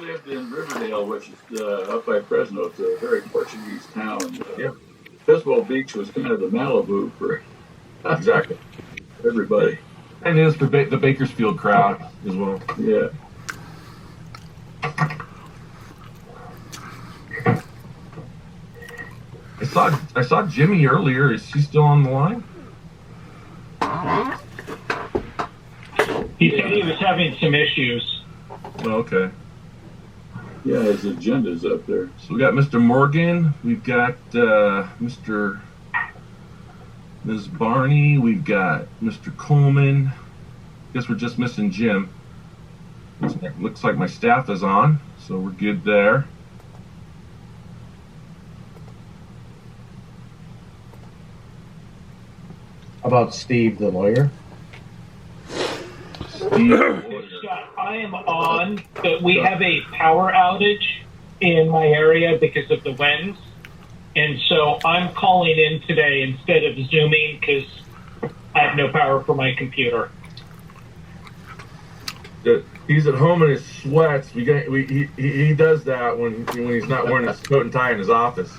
lived in Riverdale, which is up by Fresno. It's a very Portuguese town. Yeah. Pismo Beach was kind of the Malibu for Exactly. everybody. And it is the Bakersfield crowd as well. Yeah. I saw Jimmy earlier. Is he still on the line? He said he was having some issues. Oh, okay. Yeah, his agenda's up there. So we got Mr. Morgan. We've got Ms. Barney. We've got Mr. Coleman. Guess we're just missing Jim. Looks like my staff is on, so we're good there. How about Steve, the lawyer? Scott, I am on, but we have a power outage in my area because of the winds. And so I'm calling in today instead of Zooming because I have no power for my computer. He's at home in his sweats. He does that when he's not wearing his coat and tie in his office.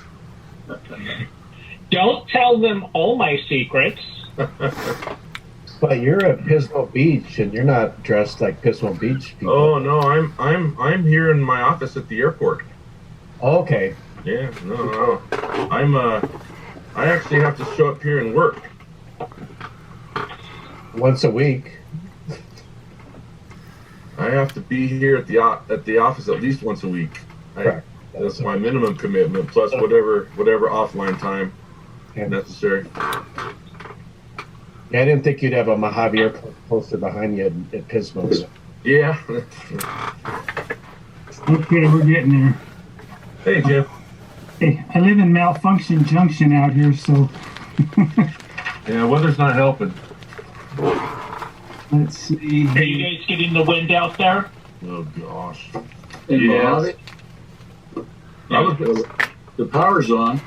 Don't tell them all my secrets. But you're at Pismo Beach, and you're not dressed like Pismo Beach people. Oh no, I'm here in my office at the airport. Okay. Yeah, no. I actually have to show up here and work Once a week. I have to be here at the office at least once a week. Correct. That's my minimum commitment, plus whatever offline time necessary. Yeah, I didn't think you'd have a Mojave airport poster behind you at Pismo. So. Yeah. Okay, we're getting there. Hey, Jim. Hey, I live in Malfunction Junction out here, so Yeah, weather's not helping. let's see. Are you guys getting the wind out there? Oh gosh. In Mojave, Yeah. the power's on.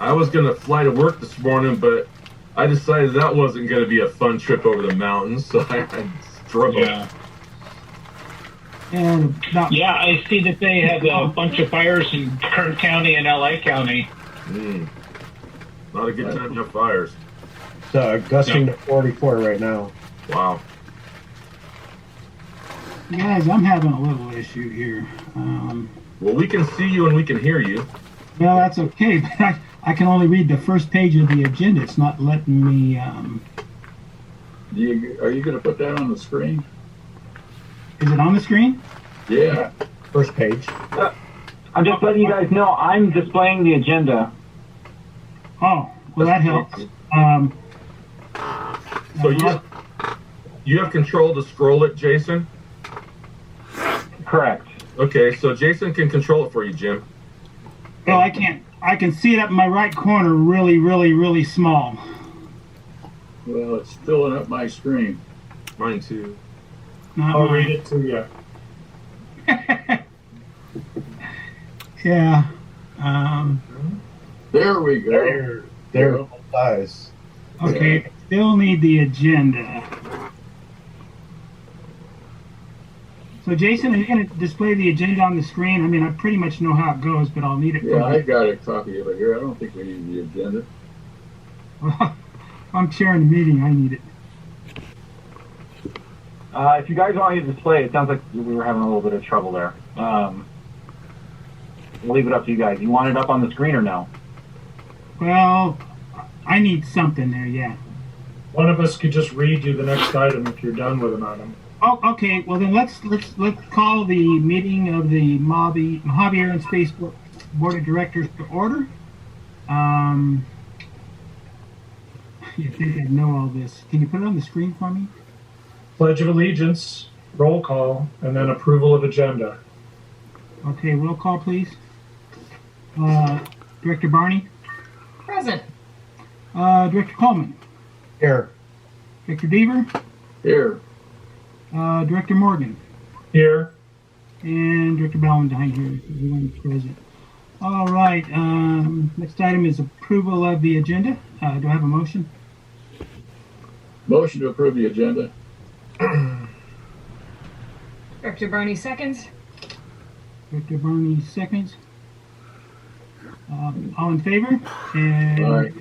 I was gonna fly to work this morning, but I decided that wasn't gonna be a fun trip over the mountains, so I struggled. Yeah. And about, Yeah, I see that they have a bunch of fires in Kern County and LA County. Not a good time to have fires. It's gusting to 44 right now. Wow. guys, I'm having a little issue here. Well, we can see you and we can hear you. Well, that's okay, but I can only read the first page of the agenda. It's not letting me. Are you going to put that on the screen? Is it on the screen? Yeah. First page. I'm just letting you guys know I'm displaying the agenda. Oh, well, that helps. So you have control to scroll it, Jason? Correct. Okay, so Jason can control it for you, Jim. Well, I can't. I can see it up in my right corner, really, really, really small. Well, it's filling up my screen. Mine too. I'll read it to you. Yeah. There we go. There it lies. Okay. Still need the agenda. So, Jason, are you going to display the agenda on the screen? I mean, I pretty much know how it goes, but I'll need it. Yeah, I got a copy of it here. I don't think we need the agenda. Well, I'm chairing the meeting. I need it. If you guys want me to display it, sounds like we were having a little bit of trouble there. We'll leave it up to you guys. You want it up on the screen or no? Well, I need something there, yeah. One of us could just read you the next item if you're done with an item. Oh, okay. Well, then let's call the meeting of the Mojave Air and Spaceport Board of Directors to order. You think I'd know all this? Can you put it on the screen for me? Pledge of Allegiance, roll call, and then approval of agenda. Okay, roll call, please. Director Barney. Present. Director Coleman. Here. Director Deaver. Here. Director Morgan. Here. And Director Ballantyne here. Everyone present. All right. Next item is approval of the agenda. Do I have a motion? Motion to approve the agenda. Director Barney seconds. Director Barney seconds. All in favor? And Aye.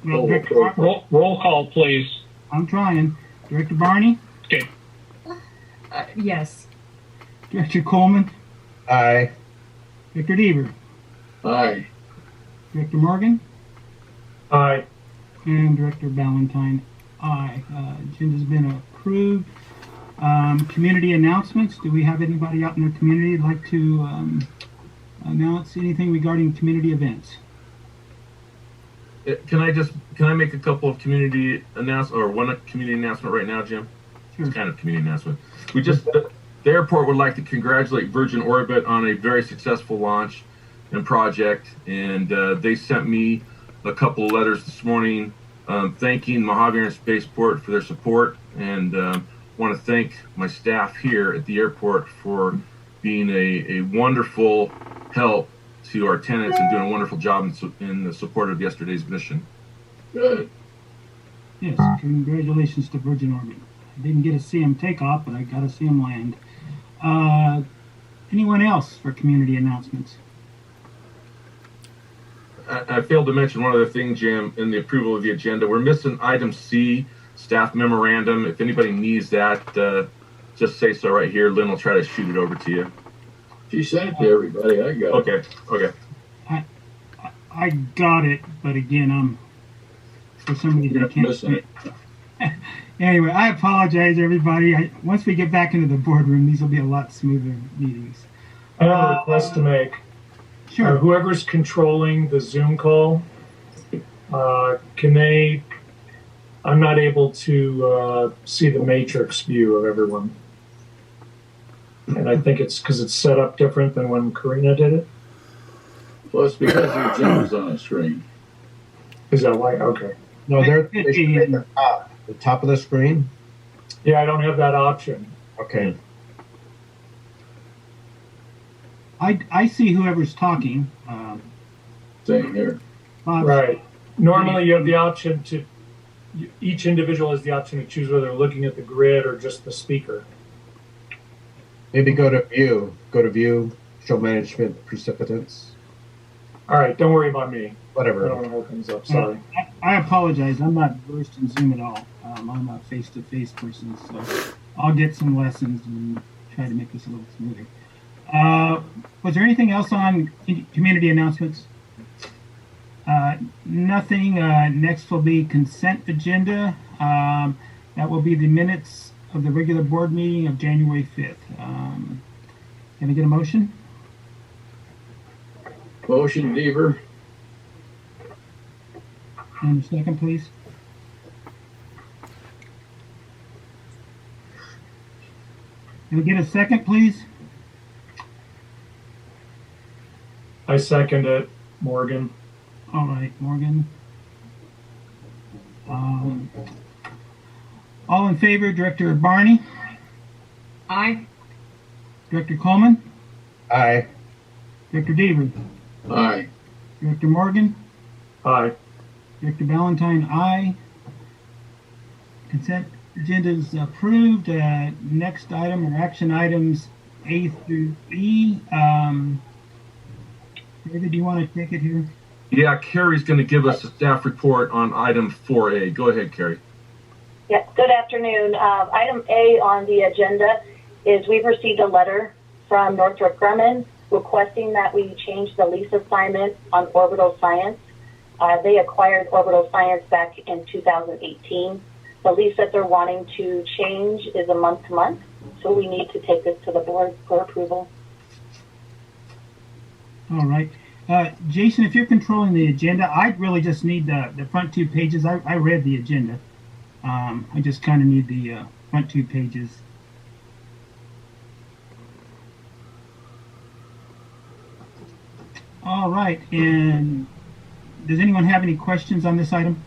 well, Oh, Director oh, Barney, Roll call, please. I'm trying. Director Barney, Okay. Yes. Director Coleman, Aye. Director Deaver, Aye. Director Morgan, Aye. and Director Ballantyne. Aye. Agenda's been approved. Community announcements. Do we have anybody out in the community who'd like to announce anything regarding community events? Can I make a couple of community one community announcement right now, Jim? Sure. It's kind of community announcement. The airport would like to congratulate Virgin Orbit on a very successful launch and project, and they sent me a couple of letters this morning thanking Mojave and Spaceport for their support, and want to thank my staff here at the airport for being a wonderful help to our tenants and doing a wonderful job in the support of yesterday's mission. Good. Yes. Congratulations to Virgin Orbit. I didn't get to see them take off, but I got to see them land. Anyone else for community announcements? I failed to mention one other thing, Jim, in the approval of the agenda. We're missing item C, staff memorandum. If anybody needs that, just say so right here. Lynn will try to shoot it over to you. She sent it to everybody. I got it. Okay. I got it, but again, I'm for some reason I You're can't missing see it. Anyway, I apologize, everybody. Once we get back into the boardroom, these will be a lot smoother meetings. I have a request to make. Sure. Whoever's controlling the Zoom call, I'm not able to see the matrix view of everyone. And I think it's because it's set up different than when Karina did it. Well, it's because your agenda's on the screen. Is that why? Okay. No, they should be at the top of the screen. Yeah, I don't have that option. Okay. I see whoever's talking. Same here. Bob, Right. Normally you have the option each individual has the option to choose whether they're looking at the grid or just the speaker. Maybe go to view. Go to view. Show management precipitants. All right, don't worry about me. I Whatever. don't want to hold things up. Sorry. I apologize. I'm not versed in Zoom at all. I'm a face-to-face person, so I'll get some lessons and try to make this a little smoother. Was there anything else on community announcements? Nothing. Next will be consent agenda. That will be the minutes of the regular board meeting of January 5th. Can I get a motion? Motion, Deaver. And a second, please. Can I get a second, please? I second it, Morgan. All right, Morgan. All in favor, Director Barney, Aye. Director Coleman, Aye. Director Deaver, Aye. Director Morgan, Aye. Director Ballantyne, aye. Consent agenda is approved. Next item or action items A through E. David, do you want to take it here? Yeah, Carrie's going to give us a staff report on item 4A. Go ahead, Carrie. Yes, good afternoon. Item A on the agenda is we've received a letter from Northrop Grumman requesting that we change the lease assignment on Orbital Science. They acquired Orbital Science back in 2018. The lease that they're wanting to change is a month-to-month, so we need to take this to the board for approval. All right. Jason, if you're controlling the agenda, I really just need the front two pages. I read the agenda. I just kind of need the front two pages. All right. And does anyone have any questions on this item?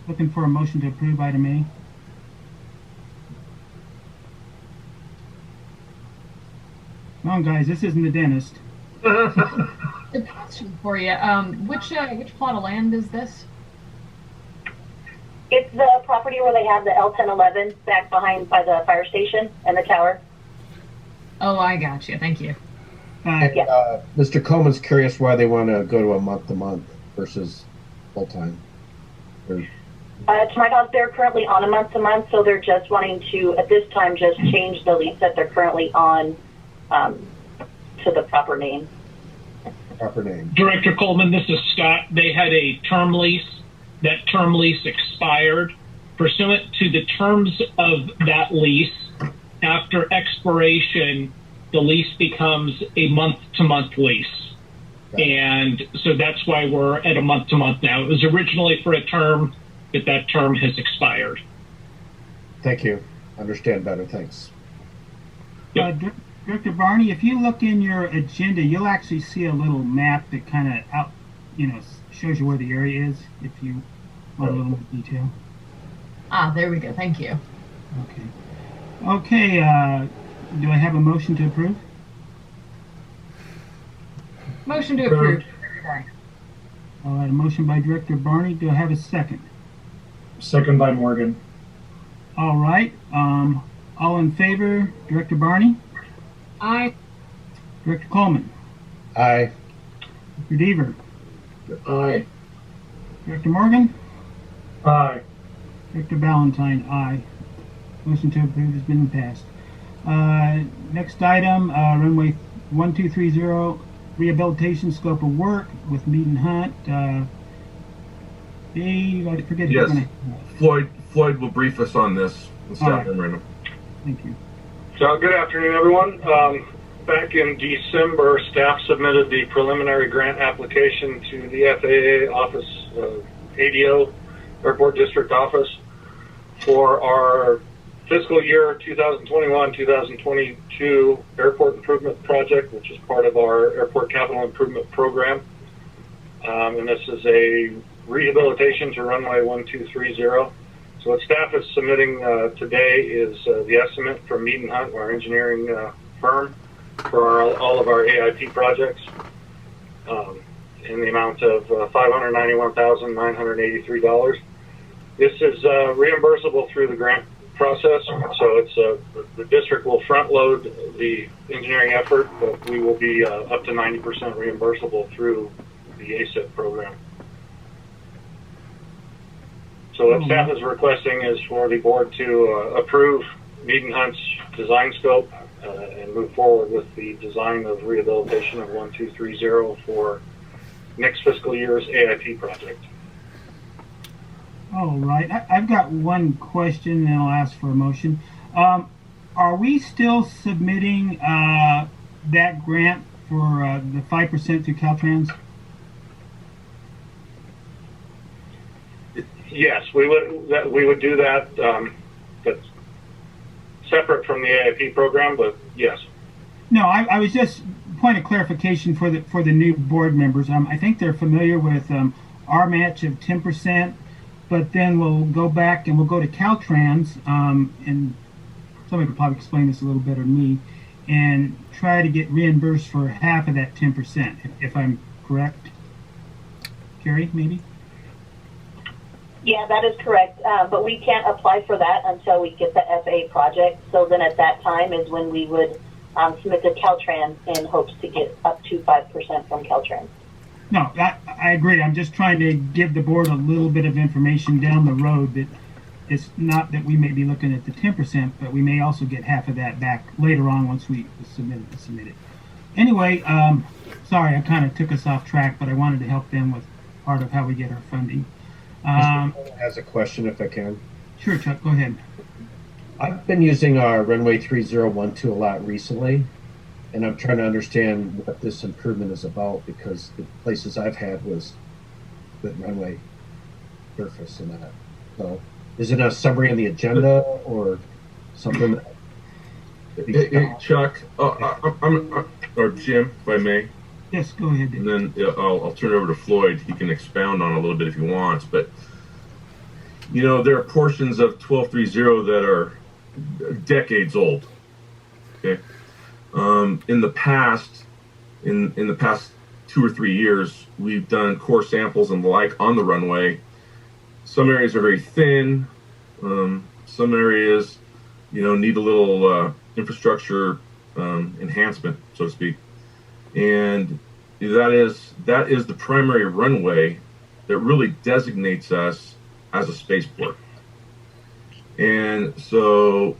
Looking for a motion to approve item A. Come on, guys, this isn't the dentist. A question for you. Which plot of land is this? It's the property where they have the L1011 back behind by the fire station and the tower. Oh, I got you. Thank you. And, Yeah. Mr. Coleman's curious why they want to go to a month-to-month versus full-time. To my knowledge, they're currently on a month-to-month, so they're just wanting to, at this time, just change the lease that they're currently on to the proper name. Proper name. Director Coleman, this is Scott. They had a term lease. That term lease expired. Pursuant to the terms of that lease, after expiration, the lease becomes a month-to-month lease. And so that's why we're at a month-to-month now. It was originally for a term, but that term has expired. Thank you. Understand better. Thanks. Director Barney, if you look in your agenda, you'll actually see a little map that kind of shows you where the area is. If you want a little more detail. Ah, there we go. Thank you. Okay. Do I have a motion to approve? Motion to approve. All right, a motion by Director Barney. Do I have a second? Second by Morgan. All right. All in favor, Director Barney? Aye. Director Coleman? Aye. Director Deaver? Aye. Director Morgan? Aye. Director Ballantyne? Aye. Motion to approve has been passed. Next item, runway 1230, rehabilitation scope of work with Mead and Hunt. Dave, I forget. Yes. Floyd will brief us on this. Right. Thank you. So, good afternoon, everyone. Back in December, staff submitted the preliminary grant application to the FAA office, ADO, Airport District Office, for our fiscal year 2021-2022 Airport Improvement Project, which is part of our Airport Capital Improvement Program. And this is a rehabilitation to runway 1230. So what staff is submitting today is the estimate from Mead and Hunt, our engineering firm, for all of our AIP projects, in the amount of $591,983. This is reimbursable through the grant process, so it's the district will front load the engineering effort, but we will be up to 90% reimbursable through the ASIP program. So what staff is requesting is for the board to approve Mead and Hunt's design scope and move forward with the design of rehabilitation of 1230 for next fiscal year's AIP project. All right. I've got one question, and I'll ask for a motion. Are we still submitting that grant for the 5% through Caltrans? Yes, we would do that. That's separate from the AIP program, but yes. No, I was just point of clarification for the new board members. I think they're familiar with our match of 10%, but then we'll go back and we'll go to Caltrans, and somebody could probably explain this a little better than me, and try to get reimbursed for half of that 10%, if I'm correct. Carrie, maybe? Yeah, that is correct, but we can't apply for that until we get the FA project. So then at that time is when we would submit to Caltrans in hopes to get up to 5% from Caltrans. No, I agree. I'm just trying to give the board a little bit of information down the road that it's not that we may be looking at the 10%, but we may also get half of that back later on once we submit it. Anyway, sorry, I kind of took us off track, but I wanted to help them with part of how we get our funding. Has a question, if I can. Sure, Chuck, go ahead. I've been using our runway 3012 a lot recently, and I'm trying to understand what this improvement is about, because the places I've had was with runway surface and that. So, is it a summary on the agenda or something? Hey, Chuck, or Jim, if I may. Yes, go ahead. And then I'll turn it over to Floyd. He can expound on it a little bit if he wants. But, there are portions of 1230 that are decades old. Okay. In the past 2 or 3 years, we've done core samples and the like on the runway. Some areas are very thin. Some areas, need a little infrastructure enhancement, so to speak. And that is the primary runway that really designates us as a spaceport. And so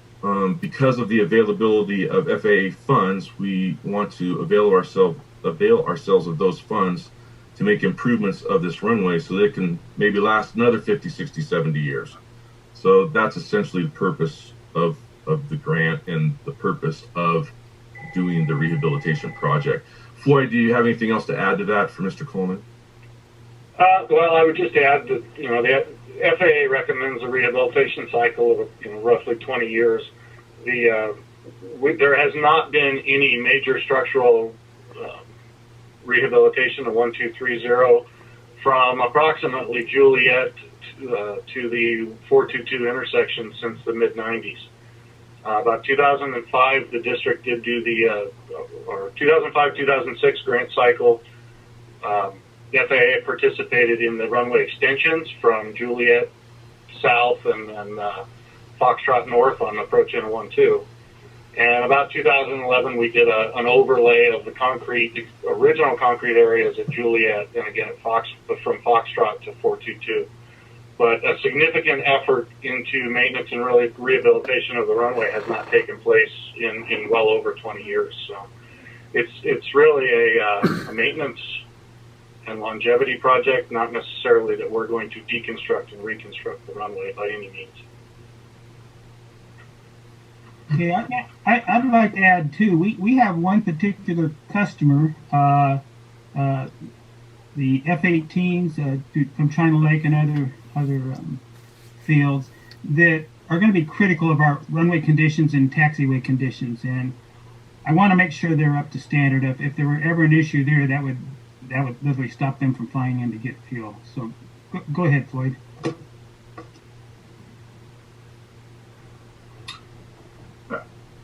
because of the availability of FAA funds, we want to avail ourselves of those funds to make improvements of this runway so that it can maybe last another 50, 60, 70 years. So that's essentially the purpose of the grant and the purpose of doing the rehabilitation project. Floyd, do you have anything else to add to that for Mr. Coleman? Well, I would just add that, the FAA recommends a rehabilitation cycle of, roughly 20 years. There has not been any major structural rehabilitation of 1230 from approximately Juliet to the 422 intersection since the mid-90s. About 2005, the district did do the 2005-2006 grant cycle. The FAA participated in the runway extensions from Juliet south and Foxtrot north on approach N12. And about 2011, we did an overlay of the original concrete areas at Juliet and again at from Foxtrot to 422. But a significant effort into maintenance and rehabilitation of the runway has not taken place in well over 20 years. So it's really a maintenance and longevity project, not necessarily that we're going to deconstruct and reconstruct the runway by any means. Okay, I'd like to add too. We have one particular customer, the F-18s from China Lake and other fields that are going to be critical of our runway conditions and taxiway conditions, and I want to make sure they're up to standard. If there were ever an issue there, that would literally stop them from flying in to get fuel. So go ahead, Floyd.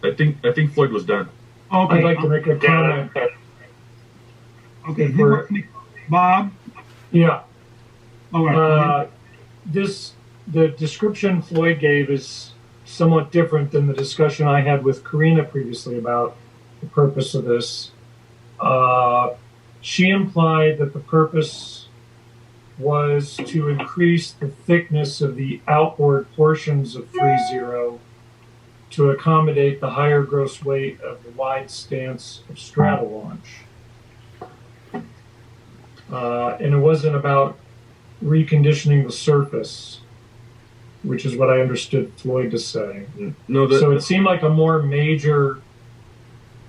I think Floyd was done. Okay. I'd like to make a comment. Okay, Bob? Yeah. All right. The description Floyd gave is somewhat different than the discussion I had with Karina previously about the purpose of this. She implied that the purpose was to increase the thickness of the outboard portions of 30 to accommodate the higher gross weight of the wide stance of straddle launch. And it wasn't about reconditioning the surface, which is what I understood Floyd to say. So it seemed like a more major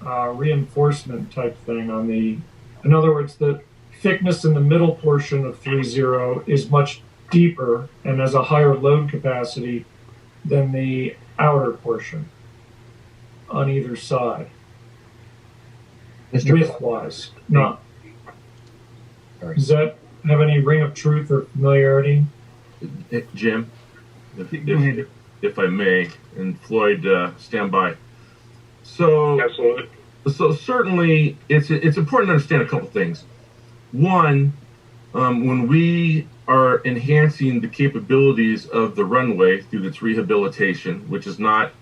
reinforcement type thing on the, in other words, the thickness in the middle portion of 30 is much deeper and has a higher load capacity than the outer portion on either side. Width-wise, not. Does that have any ring of truth or familiarity? Jim, if I may, and Floyd, stand by. So, absolutely. So certainly, it's important to understand a couple things. One, when we are enhancing the capabilities of the runway through its rehabilitation, which is not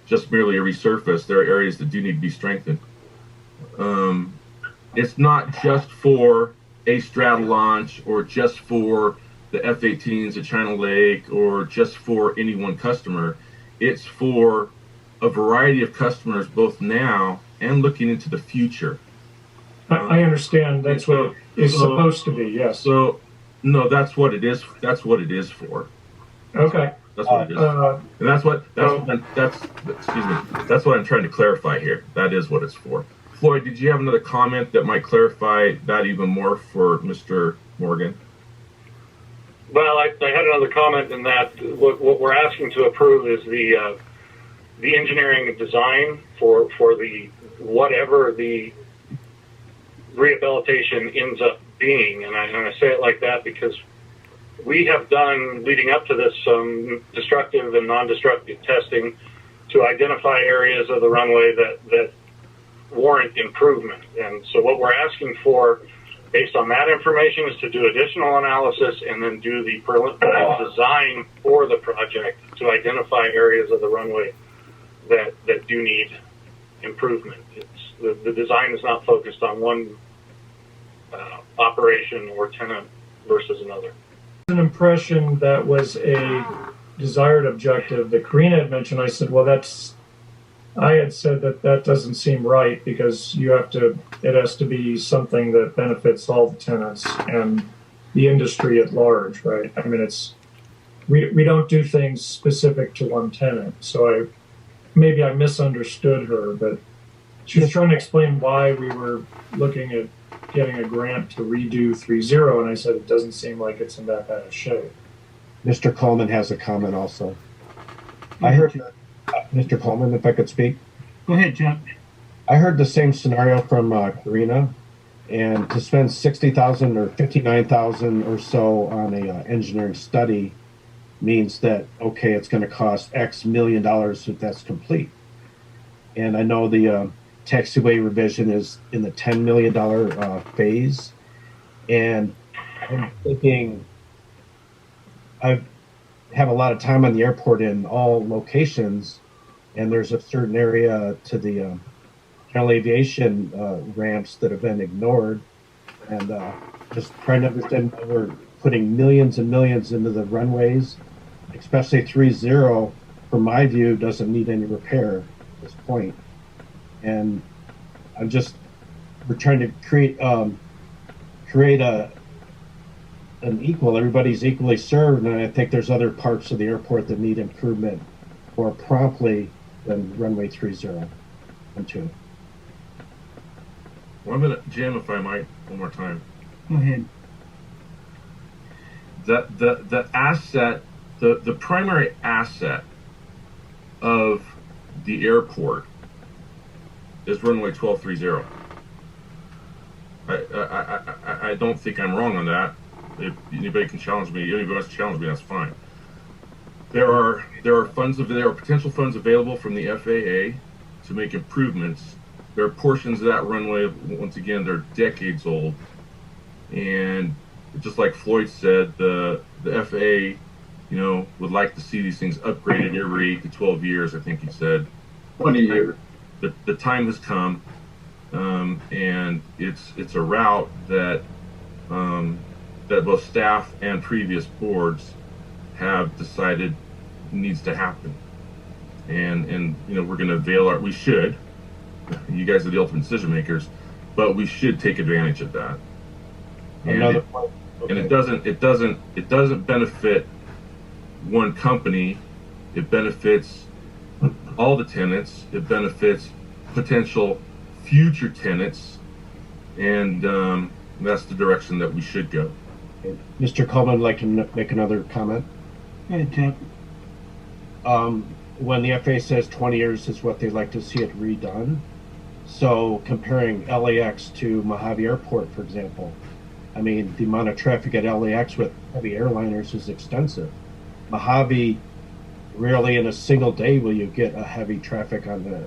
just merely a resurface, there are areas that do need to be strengthened. It's not just for a straddle launch or just for the F-18s at China Lake or just for any one customer. It's for a variety of customers both now and looking into the future. I understand that's what it's supposed to be, yes. So, no, that's what it is. That's what it is for. Okay. That's what it is. And that's what I'm trying to clarify here. That is what it's for. Floyd, did you have another comment that might clarify that even more for Mr. Morgan? Well, I had another comment in that what we're asking to approve is the engineering and design for the whatever the rehabilitation ends up being, and I say it like that because we have done, leading up to this, some destructive and non-destructive testing to identify areas of the runway that warrant improvement. And so what we're asking for, based on that information, is to do additional analysis and then do the preliminary design for the project to identify areas of the runway that do need improvement. The design is not focused on one operation or tenant versus another. An impression that was a desired objective that Karina had mentioned. I said, well, I had said that doesn't seem right because it has to be something that benefits all the tenants and the industry at large, right? I mean, we don't do things specific to one tenant. So maybe I misunderstood her, but she was trying to explain why we were looking at getting a grant to redo 3.0, and I said it doesn't seem like it's in that bad a shape. Mr. Coleman has a comment also. I heard, Mr. Coleman, if I could speak. Go ahead, Chuck. I heard the same scenario from Karina, and to spend $60,000 or $59,000 or so on a engineering study means that, okay, it's going to cost X $1 million if that's complete. And I know the taxiway revision is in the $10 million phase. And I'm thinking, I have a lot of time on the airport in all locations, and there's a certain area to the general aviation ramps that have been ignored. And just trying to understand why we're putting millions and millions into the runways, especially 3.0, from my view, doesn't need any repair at this point. And we're trying to create an equal, everybody's equally served, and I think there's other parts of the airport that need improvement more promptly than runway 3.0 and 2. Well, I'm gonna, Jim, if I might, one more time. Go ahead. The asset, the primary asset of the airport is runway 1230. I don't think I'm wrong on that. If anybody can challenge me, anybody wants to challenge me, that's fine. There are potential funds available from the FAA to make improvements. There are portions of that runway, once again, they're decades old, and just like Floyd said, the FAA, would like to see these things upgraded every 8 to 12 years. I think he said 20 years. The time has come, and it's a route that that both staff and previous boards have decided needs to happen, and we're going to we should. You guys are the ultimate decision makers, but we should take advantage of that. And it doesn't benefit one company. It benefits all the tenants. It benefits potential future tenants, and that's the direction that we should go. Mr. Coleman would like to make another comment. Go ahead, Chuck. When the FAA says 20 years is what they'd like to see it redone, so comparing LAX to Mojave Airport, for example, I mean, the amount of traffic at LAX with heavy airliners is extensive. Mojave, rarely in a single day will you get a heavy traffic on the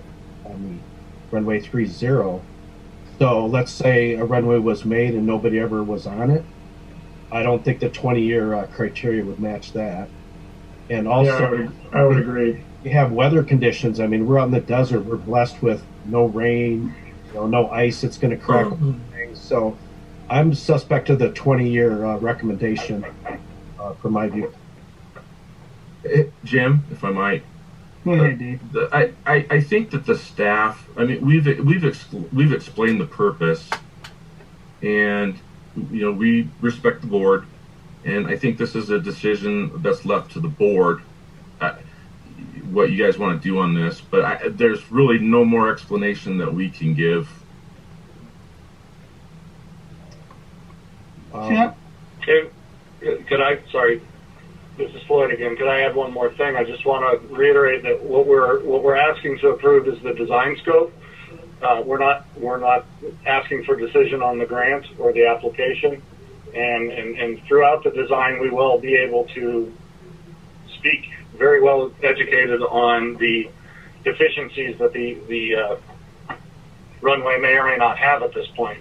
runway 3.0. So let's say a runway was made and nobody ever was on it. I don't think the 20-year criteria would match that. And also, yeah, I would agree. We have weather conditions. I mean, we're out in the desert. We're blessed with no rain, no ice. It's going to crack things. So I'm suspect of the 20-year recommendation from my view. Jim, if I might. Go ahead, Dave. I think that the staff, I mean, we've explained the purpose, and we respect the board, and I think this is a decision that's left to the board, what you guys want to do on this, but there's really no more explanation that we can give. Chuck? Could I, sorry, this is Floyd again. Could I add one more thing? I just want to reiterate that what we're asking to approve is the design scope. We're not asking for decision on the grant or the application, and throughout the design we will be able to speak very well educated on the deficiencies that the runway may or may not have at this point.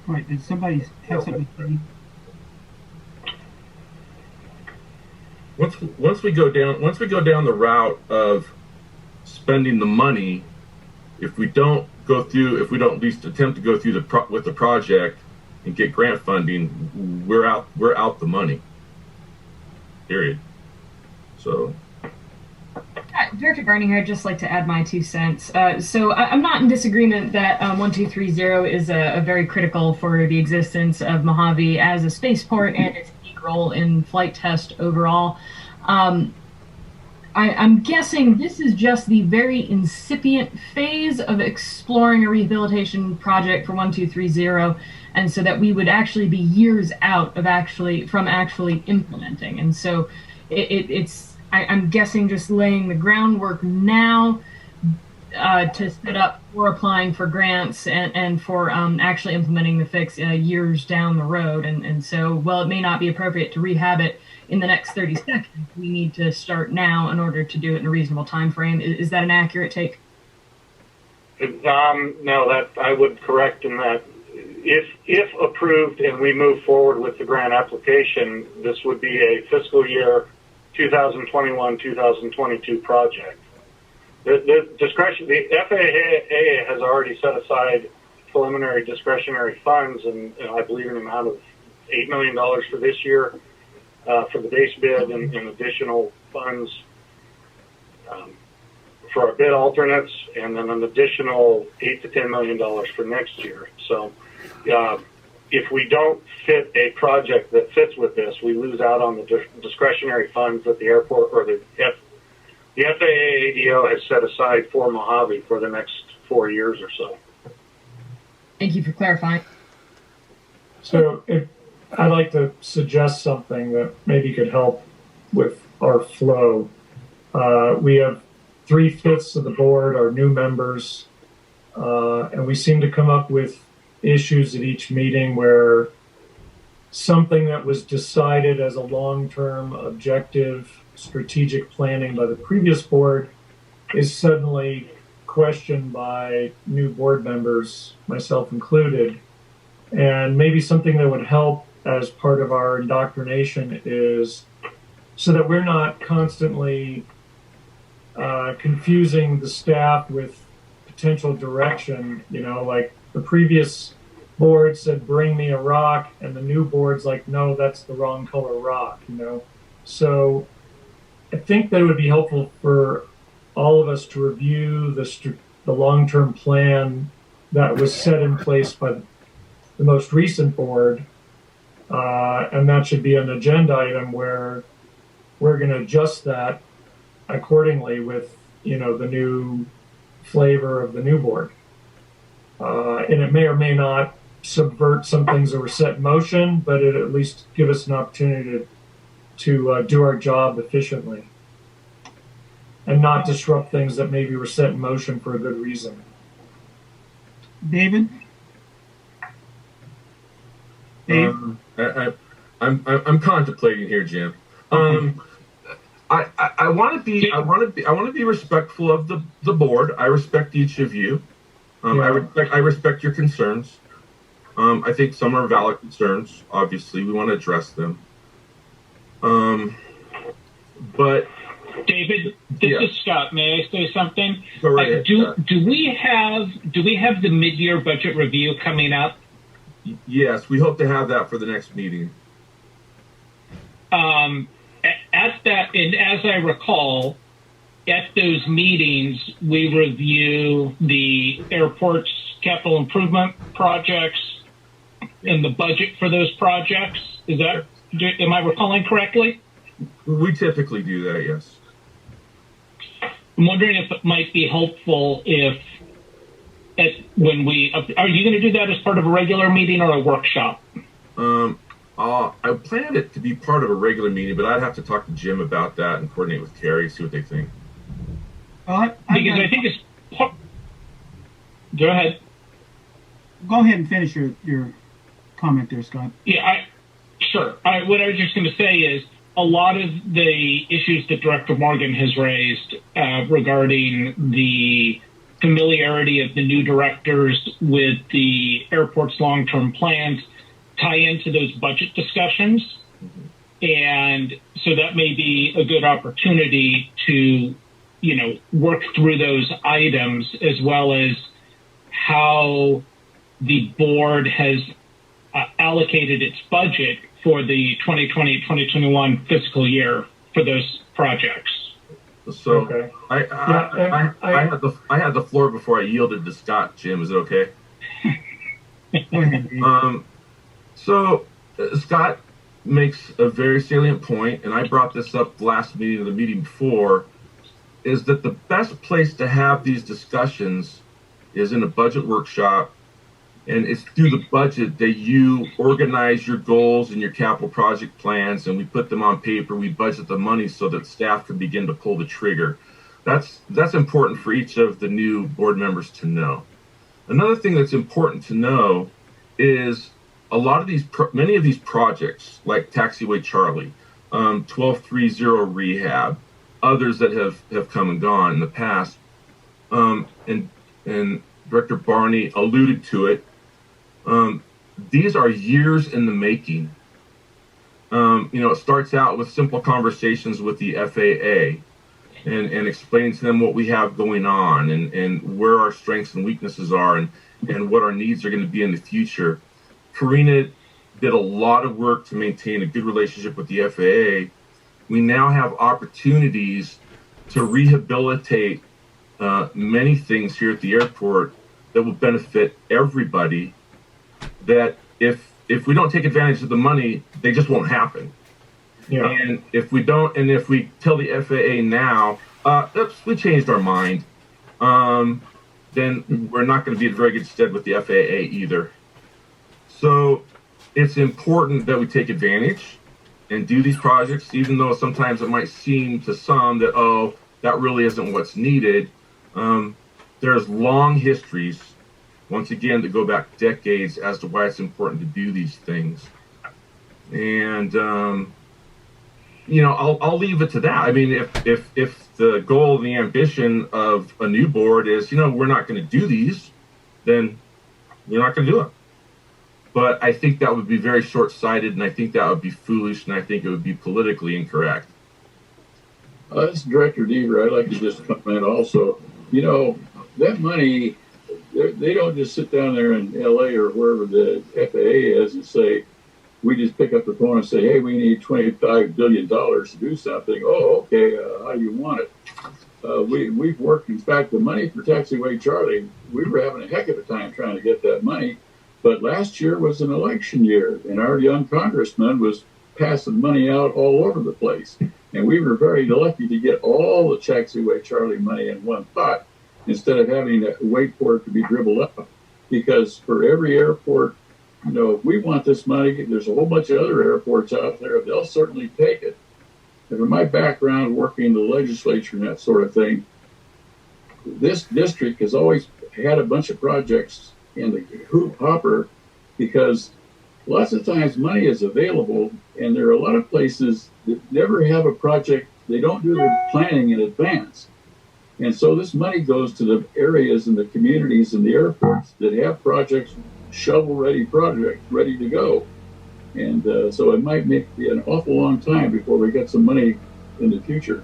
Right, did somebody have something to say? once we go down the route of spending the money, if we don't at least attempt to go through with the project and get grant funding, we're out the money. Period. So. Director Barney here. I'd just like to add my 2 cents. So I'm not in disagreement that 1230 is a very critical for the existence of Mojave as a spaceport and its unique role in flight test overall. I'm guessing this is just the very incipient phase of exploring a rehabilitation project for 1230, and so that we would actually be years out of actually implementing. And so I'm guessing just laying the groundwork now to set up for applying for grants and for actually implementing the fix years down the road. And so, while it may not be appropriate to rehab it in the next 30 seconds, we need to start now in order to do it in a reasonable time frame. Is that an accurate take? No, that I would correct in that if approved and we move forward with the grant application, this would be a fiscal year 2021-2022 project. The FAA has already set aside preliminary discretionary funds, and I believe an amount of $8 million for this year for the base bid, and additional funds for our bid alternates, and then an additional $8 to $10 million for next year. So if we don't fit a project that fits with this, we lose out on the discretionary funds that the airport or the FAA ADO has set aside for Mojave for the next 4 years or so. Thank you for clarifying. So I'd like to suggest something that maybe could help with our flow. We have 3/5 of the board are new members, and we seem to come up with issues at each meeting where something that was decided as a long-term objective strategic planning by the previous board is suddenly questioned by new board members, myself included. And maybe something that would help as part of our indoctrination is so that we're not constantly confusing the staff with potential direction, like the previous board said, bring me a rock, and the new board's like, no, that's the wrong color rock, So I think that it would be helpful for all of us to review the long-term plan that was set in place by the most recent board, and that should be an agenda item where we're going to adjust that accordingly with, the new flavor of the new board. And it may or may not subvert some things that were set in motion, but it at least give us an opportunity to do our job efficiently and not disrupt things that maybe were set in motion for a good reason. David? Dave? I'm contemplating here, Jim. I want to be respectful of the board. I respect each of you. I respect your concerns. I think some are valid concerns. Obviously, we want to address them. But David, this is Scott. May I say something? Go right ahead, do we have the mid-year budget review coming up? Yes, we hope to have that for the next meeting. At that, and as I recall, at those meetings, we review the airport's capital improvement projects and the budget for those projects. Am I recalling correctly? We typically do that, yes. I'm wondering if it might be helpful are you going to do that as part of a regular meeting or a workshop? I planned it to be part of a regular meeting, but I'd have to talk to Jim about that and coordinate with Carrie, see what they think. I think it's... Go ahead. Go ahead and finish your comment there, Scott. Yeah, sure. What I was just going to say is a lot of the issues that Director Morgan has raised regarding the familiarity of the new directors with the airport's long-term plans tie into those budget discussions. And so that may be a good opportunity to, work through those items, as well as how the board has allocated its budget for the 2020-2021 fiscal year for those projects. So Okay. I had the floor before I yielded to Scott. Jim, is it okay? Go ahead, Dave. So Scott makes a very salient point, and I brought this up last meeting and the meeting before, is that the best place to have these discussions is in a budget workshop, and it's through the budget that you organize your goals and your capital project plans, and we put them on paper, we budget the money so that staff can begin to pull the trigger. That's important for each of the new board members to know. Another thing that's important to know is a lot of these, many of these projects, like Taxiway Charlie, 1230 Rehab, others that have come and gone in the past, and Director Barney alluded to it. These are years in the making. It starts out with simple conversations with the FAA and explaining to them what we have going on and where our strengths and weaknesses are and what our needs are going to be in the future. Karina did a lot of work to maintain a good relationship with the FAA. We now have opportunities to rehabilitate many things here at the airport that will benefit everybody, that if we don't take advantage of the money, they just won't happen. Yeah. And if we don't, and if we tell the FAA now, oops, we changed our mind, then we're not going to be in very good stead with the FAA either. So it's important that we take advantage and do these projects, even though sometimes it might seem to some that, oh, that really isn't what's needed. There's long histories, once again, that go back decades as to why it's important to do these things. And, I'll leave it to that. I mean, if the goal and the ambition of a new board is, we're not going to do these, then we're not going to do it. But I think that would be very short-sighted, and I think that would be foolish, and I think it would be politically incorrect. This is Director Deaver. I'd like to just comment also. That money, they don't just sit down there in L.A. or wherever the FAA is and say, we just pick up the phone and say, hey, we need $25 billion to do something. Oh, okay, how do you want it? We've worked, in fact, the money for Taxiway Charlie, we were having a heck of a time trying to get that money. But last year was an election year, and our young congressman was passing money out all over the place. And we were very lucky to get all the Taxiway Charlie money in one pot instead of having to wait for it to be dribbled up. Because for every airport, we want this money. There's a whole bunch of other airports out there. They'll certainly take it. And from my background working in the legislature and that sort of thing, this district has always had a bunch of projects in the hoop hopper because lots of times money is available, and there are a lot of places that never have a project. They don't do their planning in advance. And so this money goes to the areas and the communities and the airports that have projects, shovel-ready projects, ready to go. And so it might be an awful long time before we get some money in the future.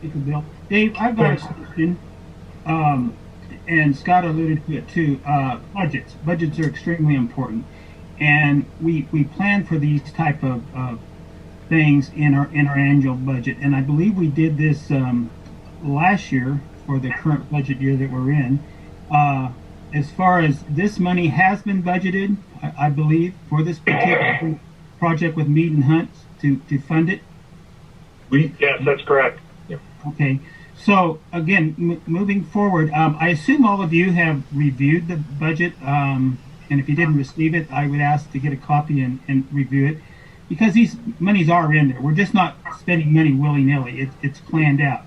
Thank you, Bill. Dave, I've got a question. And Scott alluded to it too. Budgets are extremely important, and we plan for these type of things in our annual budget. And I believe we did this last year for the current budget year that we're in. As far as this money has been budgeted, I believe, for this particular project with Mead and Hunt to fund it. Yes, that's correct. Okay. So again, moving forward, I assume all of you have reviewed the budget, and if you didn't receive it, I would ask to get a copy and review it, because these monies are in there. We're just not spending money willy-nilly. It's planned out.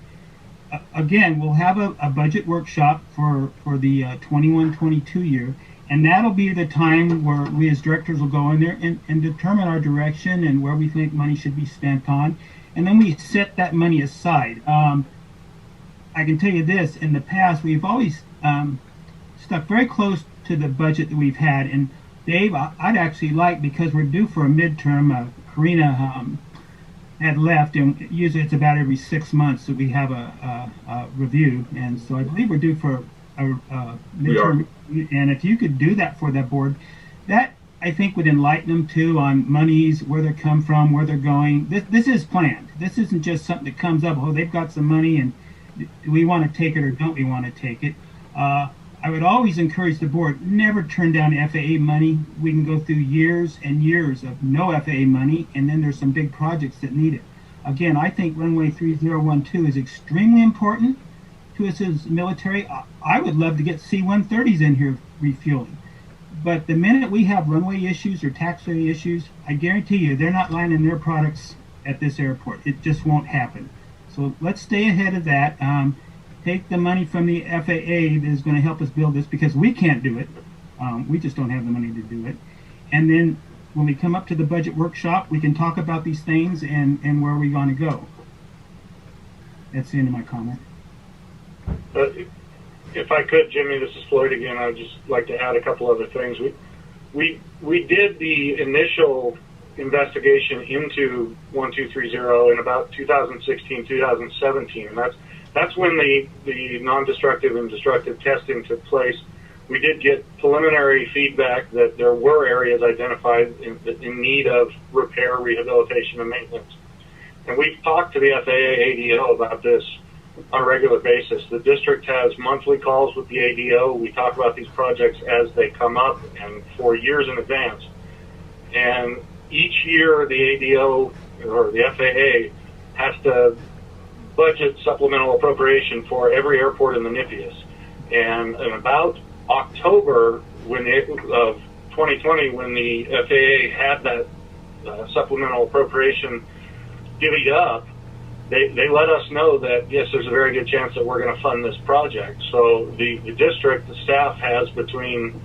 Again, we'll have a budget workshop for the 21-22 year, and that'll be the time where we as directors will go in there and determine our direction and where we think money should be spent on, and then we set that money aside. I can tell you this, in the past, we've always stuck very close to the budget that we've had. And Dave, I'd actually like, because we're due for a midterm, Karina had left, and usually it's about every 6 months that we have a review, and so I believe we're due for a midterm. And if you could do that for that board, that I think would enlighten them too on monies, where they come from, where they're going. This is planned. This isn't just something that comes up. Oh, they've got some money, and do we want to take it or don't we want to take it? I would always encourage the board, never turn down FAA money. We can go through years and years of no FAA money, and then there's some big projects that need it. Again, I think runway 3012 is extremely important to us as military. I would love to get C-130s in here refueling. But the minute we have runway issues or taxiway issues, I guarantee you they're not landing their products at this airport. It just won't happen. So let's stay ahead of that. Take the money from the FAA that is going to help us build this, because we can't do it. We just don't have the money to do it. And then when we come up to the budget workshop, we can talk about these things and where we're going to go. That's the end of my comment. If I could, Jimmy, this is Floyd again. I'd just like to add a couple other things. We did the initial investigation into 1230 in about 2016, 2017, and that's when the non-destructive and destructive testing took place. We did get preliminary feedback that there were areas identified in need of repair, rehabilitation, and maintenance. And we've talked to the FAA ADO about this on a regular basis. The district has monthly calls with the ADO. We talk about these projects as they come up and for years in advance. And each year the ADO or the FAA has to budget supplemental appropriation for every airport in the NIPIAS. And in about October of 2020, when the FAA had that supplemental appropriation divvied up, they let us know that, yes, there's a very good chance that we're going to fund this project. So the district, the staff has between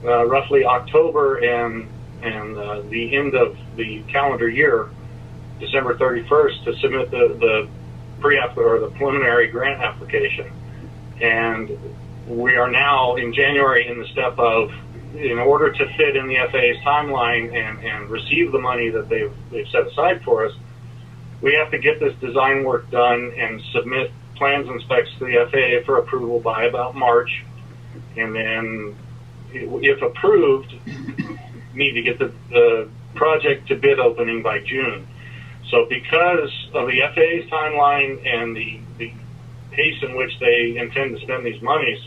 roughly October and the end of the calendar year, December 31st, to submit the the preliminary grant application. And we are now in January in the step of, in order to fit in the FAA's timeline and receive the money that they've set aside for us, we have to get this design work done and submit plans and specs to the FAA for approval by about March. And then, if approved, need to get the project to bid opening by June. So because of the FAA's timeline and the pace in which they intend to spend these monies,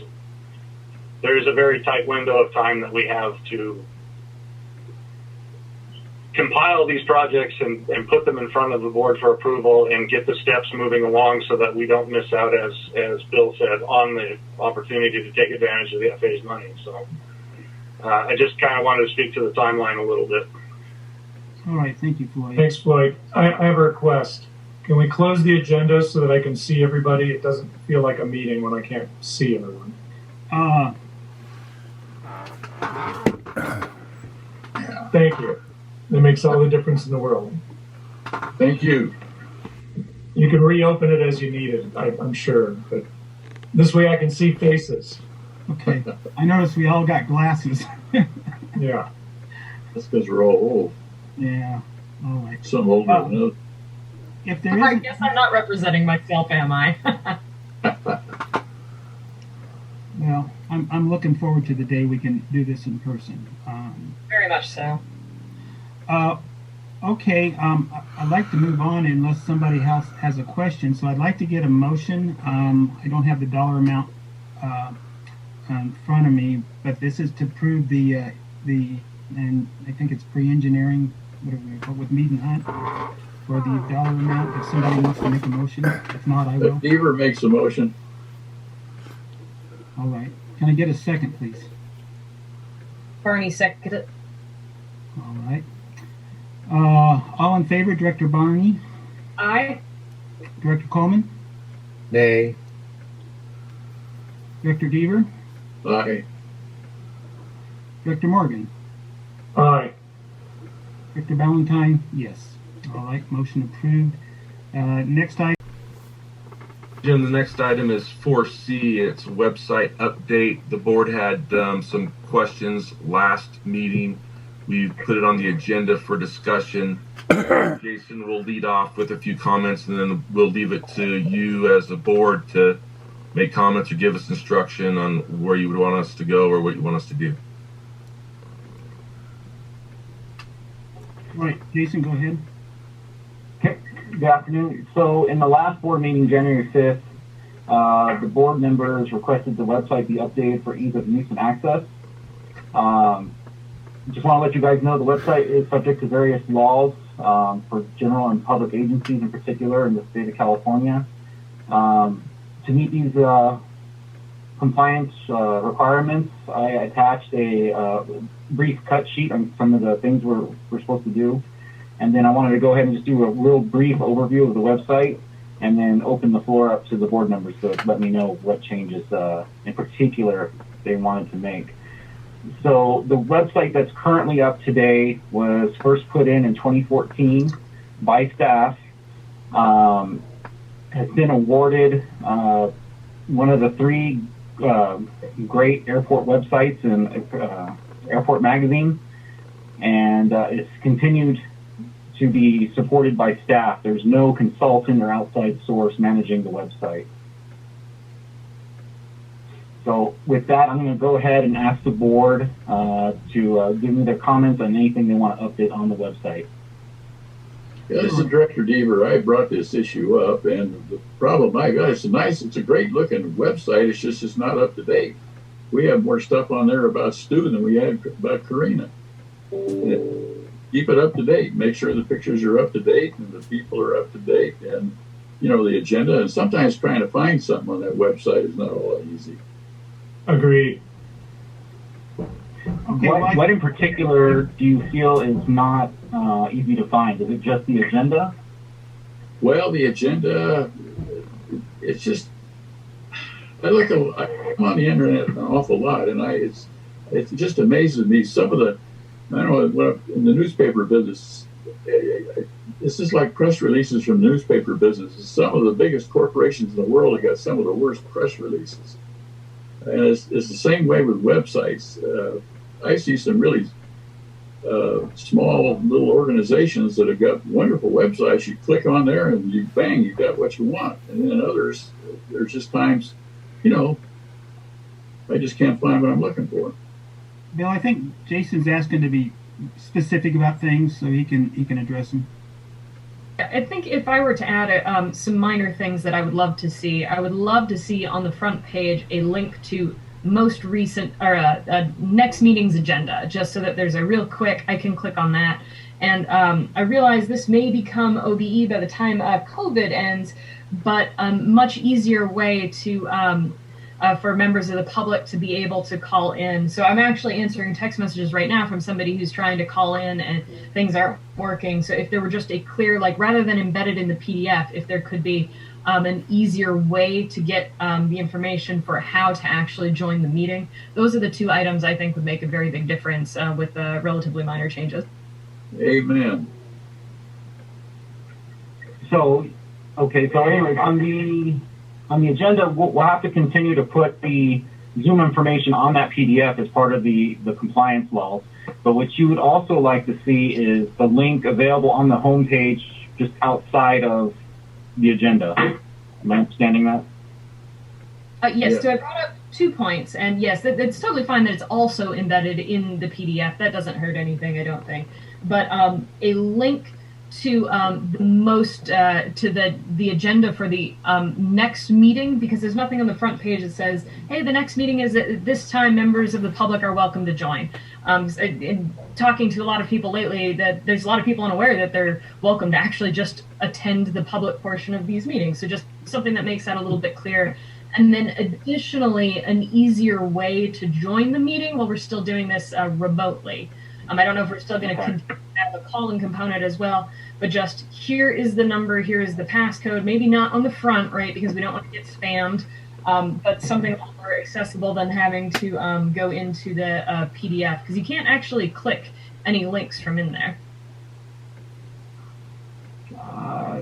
there is a very tight window of time that we have to compile these projects and put them in front of the board for approval and get the steps moving along so that we don't miss out, as Bill said, on the opportunity to take advantage of the FAA's money. So I just kind of wanted to speak to the timeline a little bit. All right, thank you, Floyd. Thanks, Floyd. I have a request. Can we close the agenda so that I can see everybody? It doesn't feel like a meeting when I can't see everyone. Thank you. That makes all the difference in the world. Thank you. You can reopen it as you need it, I'm sure, but this way I can see faces. Okay. I noticed we all got glasses. Yeah. That's because we're all old. Yeah. All right. Some older than others. If there I is, guess I'm not representing myself, am I? well, I'm looking forward to the day we can do this in person. Very much so. Okay. I'd like to move on unless somebody else has a question. So I'd like to get a motion. I don't have the dollar amount in front of me, but this is to prove the and I think it's pre-engineering, whatever we call it, with Mead and Hunt, for the dollar amount. If somebody wants to make a motion, if not, I will. Deaver makes a motion. All right. Can I get a second, please? Barney seconded it. All right. All in favor, Director Barney? Aye. Director Coleman? Nay. Director Deaver? Aye. Director Morgan? Aye. Director Ballantyne? Yes. All right, motion approved. Next item. Jim, the next item is 4C. It's website update. The board had some questions last meeting. We put it on the agenda for discussion. Jason will lead off with a few comments, and then we'll leave it to you as a board to make comments or give us instruction on where you would want us to go or what you want us to do. All right, Jason, go ahead. Okay, good afternoon. So in the last board meeting, January 5th, the board members requested the website be updated for ease of use and access. Just want to let you guys know the website is subject to various laws for general and public agencies in particular in the state of California. To meet these compliance requirements, I attached a brief cut sheet on some of the things we're supposed to do. And then I wanted to go ahead and just do a real brief overview of the website and then open the floor up to the board members to let me know what changes in particular they wanted to make. So the website that's currently up today was first put in 2014 by staff, has been awarded one of the 3 great airport websites in Airport Magazine, and it's continued to be supported by staff. There's no consultant or outside source managing the website. So with that, I'm going to go ahead and ask the board to give me their comments on anything they want to update on the website. Yeah, this is Director Deaver. I brought this issue up, and the problem I got, it's a great looking website. It's just, it's not up to date. We have more stuff on there about Stu than we had about Karina. Keep it up to date. Make sure the pictures are up to date and the people are up to date, and you know, the agenda. And sometimes trying to find something on that website is not all that easy. Agreed. Okay, What in particular do you feel is not easy to find? Is it just the agenda? Well, the agenda, it's just, I'm on the internet an awful lot, and it just amazes me. Some of the, I don't know, in the newspaper business, this is like press releases from newspaper businesses. Some of the biggest corporations in the world have got some of the worst press releases. And it's the same way with websites. I see some really small little organizations that have got wonderful websites. You click on there and you got what you want. And then others, there's just times, you know, I just can't find what I'm looking for. Bill, I think Jason's asking to be specific about things so he can address them. I think if I were to add some minor things that I would love to see, I would love to see on the front page a link to most recent or next meeting's agenda, just so that there's a real quick, I can click on that. And I realize this may become OBE by the time COVID ends, but a much easier way to for members of the public to be able to call in. So I'm actually answering text messages right now from somebody who's trying to call in and things aren't working. So if there were just a clear, like rather than embedded in the PDF, if there could be an easier way to get the information for how to actually join the meeting, those are the 2 items I think would make a very big difference with relatively minor changes. Amen. So, okay, so anyways, on the agenda, we'll have to continue to put the Zoom information on that PDF as part of the compliance laws. But what you would also like to see is the link available on the homepage just outside of the agenda. Am I understanding that? Yes, Yeah. so I brought up 2 points, and yes, it's totally fine that it's also embedded in the PDF. That doesn't hurt anything, I don't think. But a link to the agenda for the next meeting, because there's nothing on the front page that says, hey, the next meeting is at this time, members of the public are welcome to join. In talking to a lot of people lately, that there's a lot of people unaware that they're welcome to actually just attend the public portion of these meetings. So just something that makes that a little bit clearer. And then additionally, an easier way to join the meeting while we're still doing this remotely. I don't know if we're still going to have a calling component as well, but just here is the number, here is the passcode, maybe not on the front, right, because we don't want to get spammed, but something more accessible than having to go into the PDF, because you can't actually click any links from in there.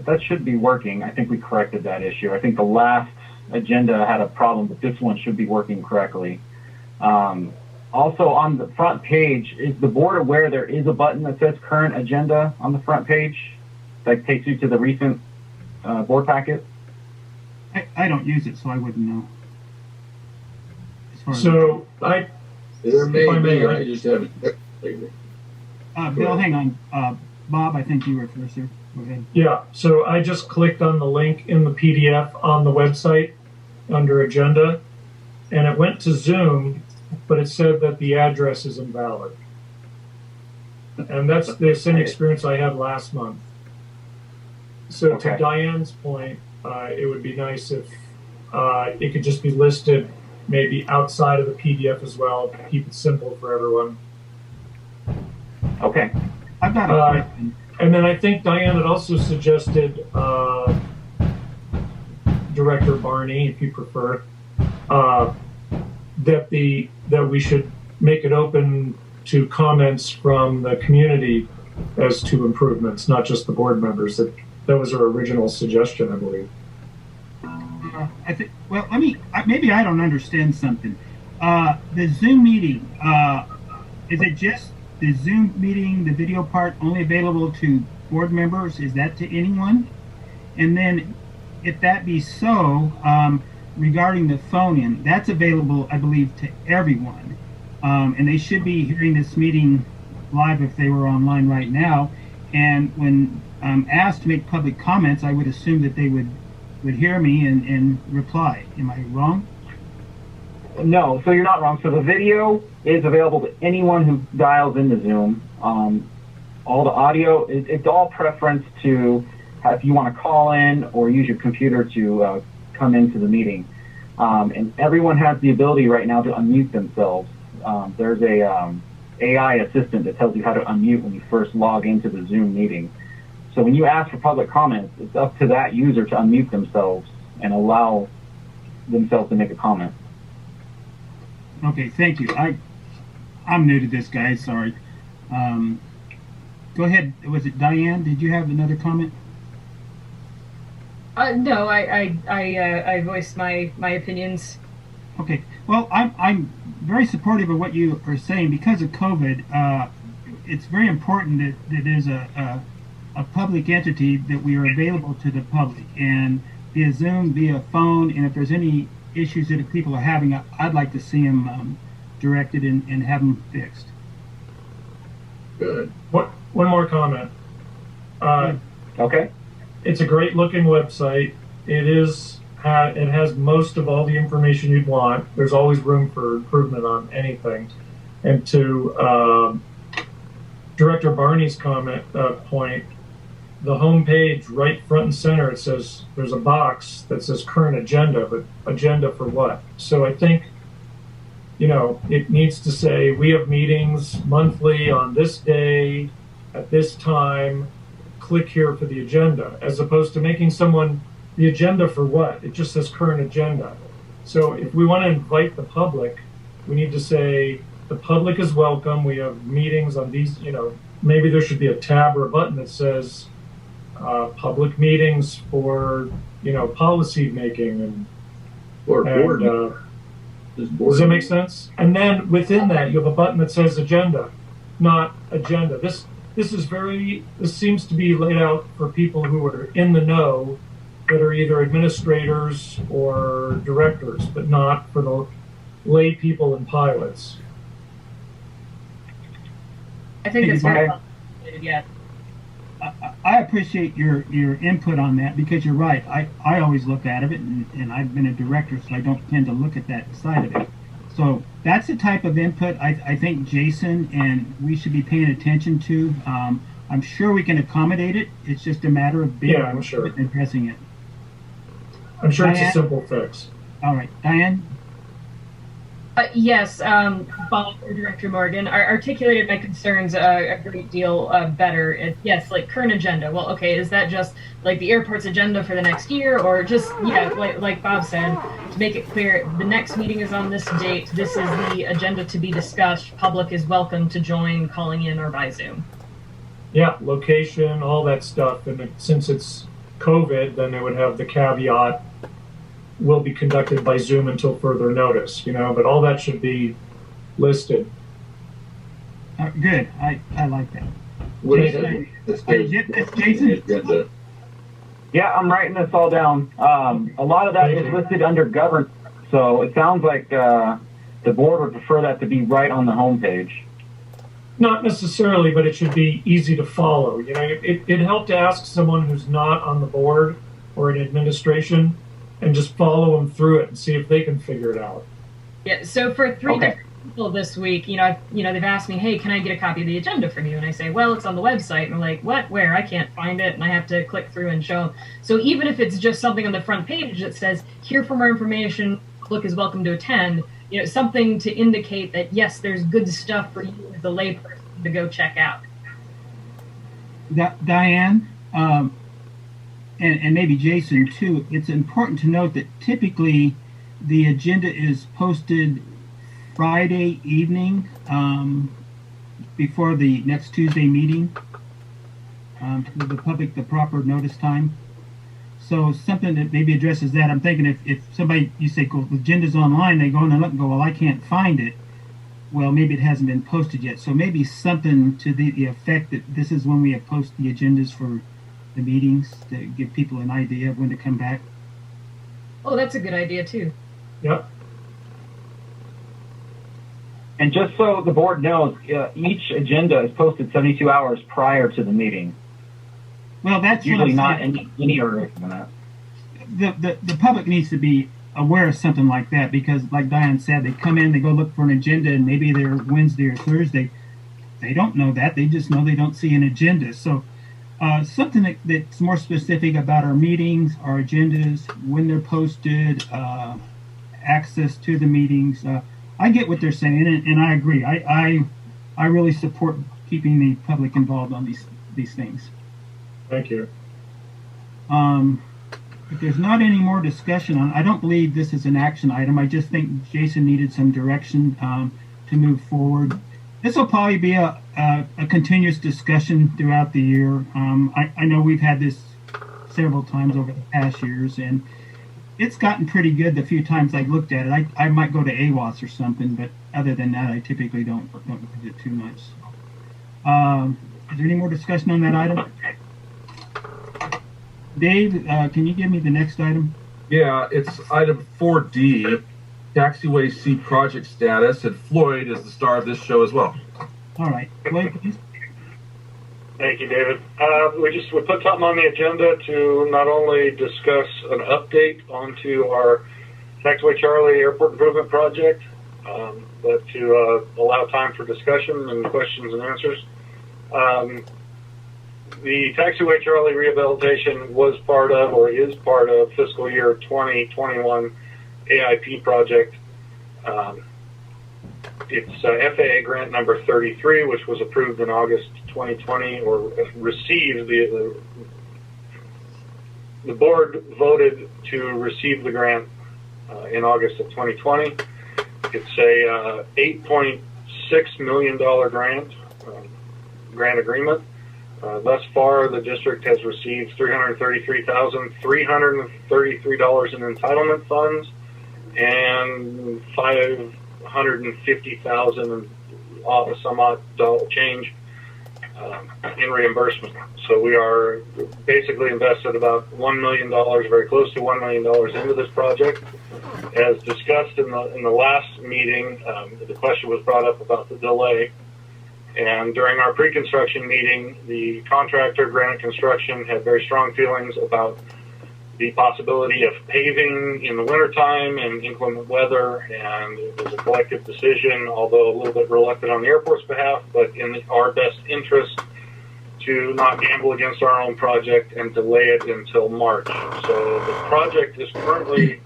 That should be working. I think we corrected that issue. I think the last agenda had a problem, but this one should be working correctly. Also, on the front page, is the board aware there is a button that says current agenda on the front page that takes you to the recent board packet? I don't use it, so I wouldn't know. As far as So There may If I may, be, I just haven't checked lately. Bill, hang on. Bob, I think you were first, sir. Go ahead. yeah, so I just clicked on the link in the PDF on the website under agenda, and it went to Zoom, but it said that the address is invalid. And that's the same experience I had last month. So Okay. to Diane's point, it would be nice if it could just be listed maybe outside of the PDF as well, to keep it simple for everyone. Okay. I've got a question. And then I think Diane had also suggested Director Barney, if you prefer, that we should make it open to comments from the community as to improvements, not just the board members. That was her original suggestion, I believe. I think. Well, maybe I don't understand something. The Zoom meeting. Is it just the Zoom meeting, the video part, only available to board members? Is that to anyone? And then, if that be so, regarding the phone-in, that's available, I believe, to everyone. And they should be hearing this meeting live if they were online right now. And when asked to make public comments, I would assume that they would hear me and reply. Am I wrong? No, so you're not wrong. So the video is available to anyone who dials into Zoom. All the audio, it's all preference to if you want to call in or use your computer to come into the meeting. And everyone has the ability right now to unmute themselves. There's a AI assistant that tells you how to unmute when you first log into the Zoom meeting. So when you ask for public comments, it's up to that user to unmute themselves and allow themselves to make a comment. Okay, thank you. I'm new to this, guys. Sorry. Go ahead. Was it Diane? Did you have another comment? No, I voiced my opinions. Okay. Well, I'm very supportive of what you are saying. Because of COVID, it's very important that there's a public entity that we are available to the public, and via Zoom, via phone, and if there's any issues that people are having, I'd like to see them directed and have them fixed. Good. One more comment. Okay. It's a great looking website. It has most of all the information you'd want. There's always room for improvement on anything. And to Director Barney's point, the home page right front and center, it says there's a box that says current agenda, but agenda for what? So I think, it needs to say we have meetings monthly on this day at this time. Click here for the agenda, as opposed to making someone the agenda for what? It just says current agenda. So if we want to invite the public, we need to say the public is welcome. We have meetings on these, maybe there should be a tab or a button that says public meetings for, policy making and Board. does that make sense? And then within that, you have a button that says agenda, not agenda. This seems to be laid out for people who are in the know, that are either administrators or directors, but not for the lay people and pilots. I think that's very Okay. well stated, yeah. I appreciate your input on that, because you're right. I always look at it, and I've been a director, so I don't tend to look at that side of it. So that's the type of input I think Jason and we should be paying attention to. I'm sure we can accommodate it. It's just a matter of being Yeah, I'm sure. and addressing it. I'm sure it's Diane? a simple fix. All right, Diane. Yes, Bob or Director Morgan articulated my concerns a great deal better. Yes, like current agenda. Well, okay, is that just like the airport's agenda for the next year, or just, like Bob said, to make it clear, the next meeting is on this date. This is the agenda to be discussed. Public is welcome to join, calling in or by Zoom. Yeah, location, all that stuff. And since it's COVID, then they would have the caveat, will be conducted by Zoom until further notice, but all that should be listed. Good. I like that. What is Jason, it? are you getting this, Jason? Agenda. Yeah, I'm writing this all down. A lot of that is listed under governance, so it sounds like the board would prefer that to be right on the homepage. Not necessarily, but it should be easy to follow. You know, it'd help to ask someone who's not on the board or in administration and just follow them through it and see if they can figure it out. Yeah. So for three Okay. different people this week, they've asked me, hey, can I get a copy of the agenda from you? And I say, well, it's on the website. And they're like, what? Where? I can't find it. And I have to click through and show them. So even if it's just something on the front page that says, here for more information, look is welcome to attend, something to indicate that, yes, there's good stuff for you as a layperson to go check out. Diane, and maybe Jason too, it's important to note that typically the agenda is posted Friday evening before the next Tuesday meeting to give the public the proper notice time. So something that maybe addresses that. I'm thinking if somebody, you say, cool, the agenda's online, they go in and look and go, well, I can't find it. Well, maybe it hasn't been posted yet. So maybe something to the effect that this is when we have posted the agendas for the meetings to give people an idea of when to come back. Oh, that's a good idea, too. Yep. And just so the board knows, each agenda is posted 72 hours prior to the meeting. Well, that's Usually what not I'm saying. any earlier than that. The public needs to be aware of something like that because, like Diane said, they come in, they go look for an agenda, and maybe they're Wednesday or Thursday. They don't know that. They just know they don't see an agenda. So something that's more specific about our meetings, our agendas, when they're posted, access to the meetings. I get what they're saying, and I agree. I really support keeping the public involved on these things. Thank you. If there's not any more discussion on, I don't believe this is an action item. I just think Jason needed some direction to move forward. This will probably be a continuous discussion throughout the year. I know we've had this several times over the past years, and it's gotten pretty good the few times I've looked at it. I might go to AWAS or something, but other than that, I typically don't look at it too much. Is there any more discussion on that item? Dave, can you give me the next item? Yeah, it's item 4D, Taxiway C project status, and Floyd is the star of this show as well. All right. Floyd, please. Thank you, David. We put something on the agenda to not only discuss an update onto our Taxiway Charlie Airport Improvement Project, but to allow time for discussion and questions and answers. The Taxiway Charlie rehabilitation was part of, or is part of, fiscal year 2021 AIP project. It's FAA grant number 33, which was approved in August 2020, or received. The board voted to receive the grant in August of 2020. It's a $8.6 million grant agreement. Thus far, the district has received $333,333 in entitlement funds and $550,000 some odd dollar change in reimbursement. So we are basically invested about $1 million, very close to $1 million into this project. As discussed in the last meeting, the question was brought up about the delay. And during our pre-construction meeting, the contractor, Granite Construction, had very strong feelings about the possibility of paving in the wintertime and inclement weather, and it was a collective decision, although a little bit reluctant on the airport's behalf, but in our best interest to not gamble against our own project and delay it until March. So the project is currently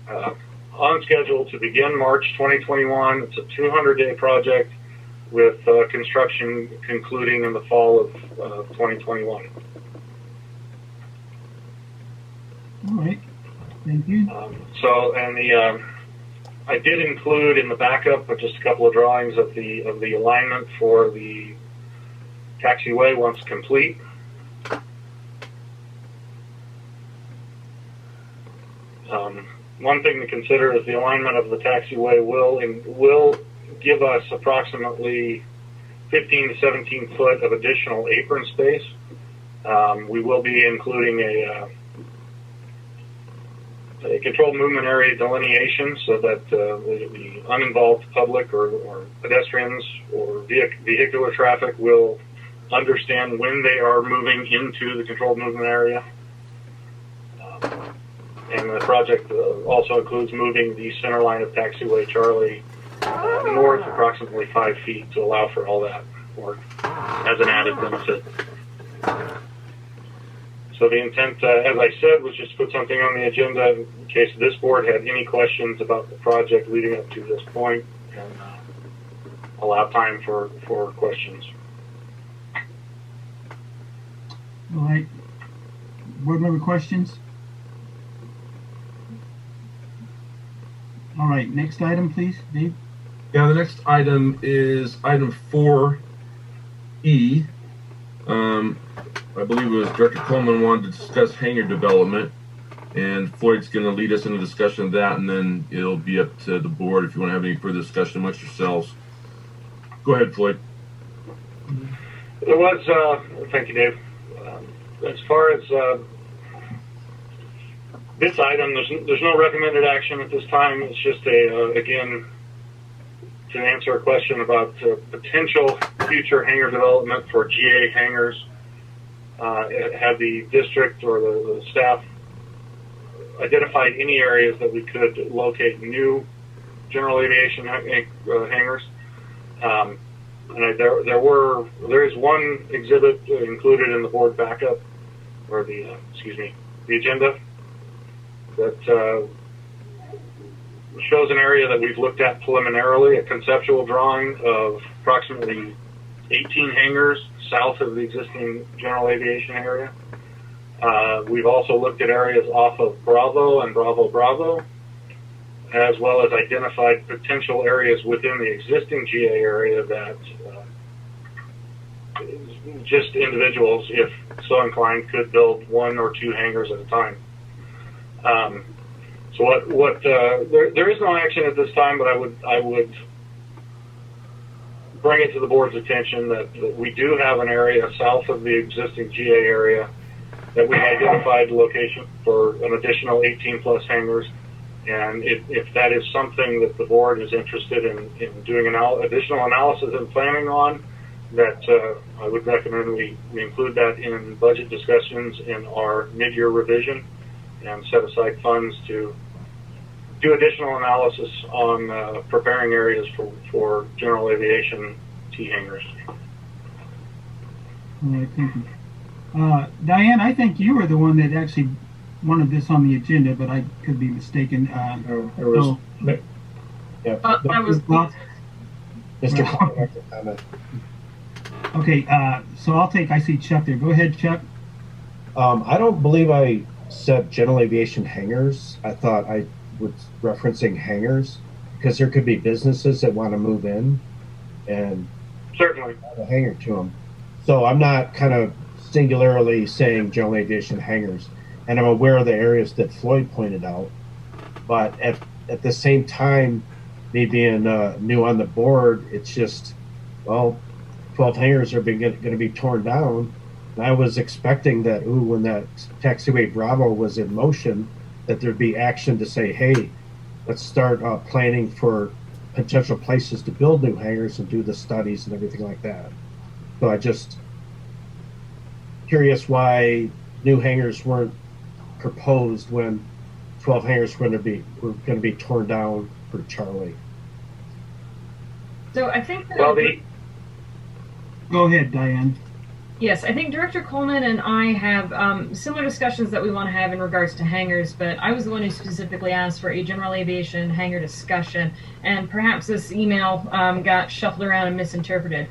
on schedule to begin March 2021. It's a 200-day project, with construction concluding in the fall of 2021. All right. Thank you. I did include in the backup just a couple of drawings of the alignment for the taxiway once complete. One thing to consider is the alignment of the taxiway will give us approximately 15 to 17 foot of additional apron space. We will be including a controlled movement area delineation so that the uninvolved public or pedestrians or vehicular traffic will understand when they are moving into the controlled movement area. And the project also includes moving the center line of taxiway Charlie north approximately 5 feet to allow for all that work as an added benefit. So the intent, as I said, was just to put something on the agenda in case this board had any questions about the project leading up to this point, and allow time for questions. All right. Board member questions? All right, next item, please, Dave. Yeah, the next item is item 4E. I believe it was Director Coleman wanted to discuss hangar development, and Floyd's going to lead us in a discussion of that, and then it'll be up to the board if you want to have any further discussion amongst yourselves. Go ahead, Floyd. There was, thank you, Dave. As far as this item, there's no recommended action at this time. It's just again, to answer a question about potential future hangar development for GA hangars. Have the district or the staff identified any areas that we could locate new general aviation hangars? And there is one exhibit included in the board backup, or the agenda, that shows an area that we've looked at preliminarily, a conceptual drawing of approximately 18 hangars south of the existing general aviation area. We've also looked at areas off of Bravo and Bravo, as well as identified potential areas within the existing GA area that just individuals, if so inclined, could build one or two hangars at a time. There is no action at this time, but I would bring it to the board's attention that we do have an area south of the existing GA area that we've identified location for an additional 18 plus hangars. And if that is something that the board is interested in doing additional analysis and planning on, that I would recommend we include that in budget discussions in our mid-year revision and set aside funds to do additional analysis on preparing areas for general aviation T hangars. All right, thank you. Diane, I think you were the one that actually wanted this on the agenda, but I could be mistaken. That was Mr. Coleman. Okay, so I see Chuck there. Go ahead, Chuck. I don't believe I said general aviation hangars. I thought I was referencing hangars because there could be businesses that want to move in and certainly add a hangar to them. So I'm not kind of singularly saying general aviation hangars, and I'm aware of the areas that Floyd pointed out. But at the same time, me being new on the board, it's just, 12 hangars are going to be torn down. And I was expecting that, when that taxiway Bravo was in motion, that there'd be action to say, hey, let's start planning for potential places to build new hangars and do the studies and everything like that. So I just curious why new hangars weren't proposed when 12 hangars were going to be torn down for Charlie. So I think that Go ahead, Diane. Yes, I think Director Coleman and I have similar discussions that we want to have in regards to hangars, but I was the one who specifically asked for a general aviation hangar discussion, and perhaps this email got shuffled around and misinterpreted.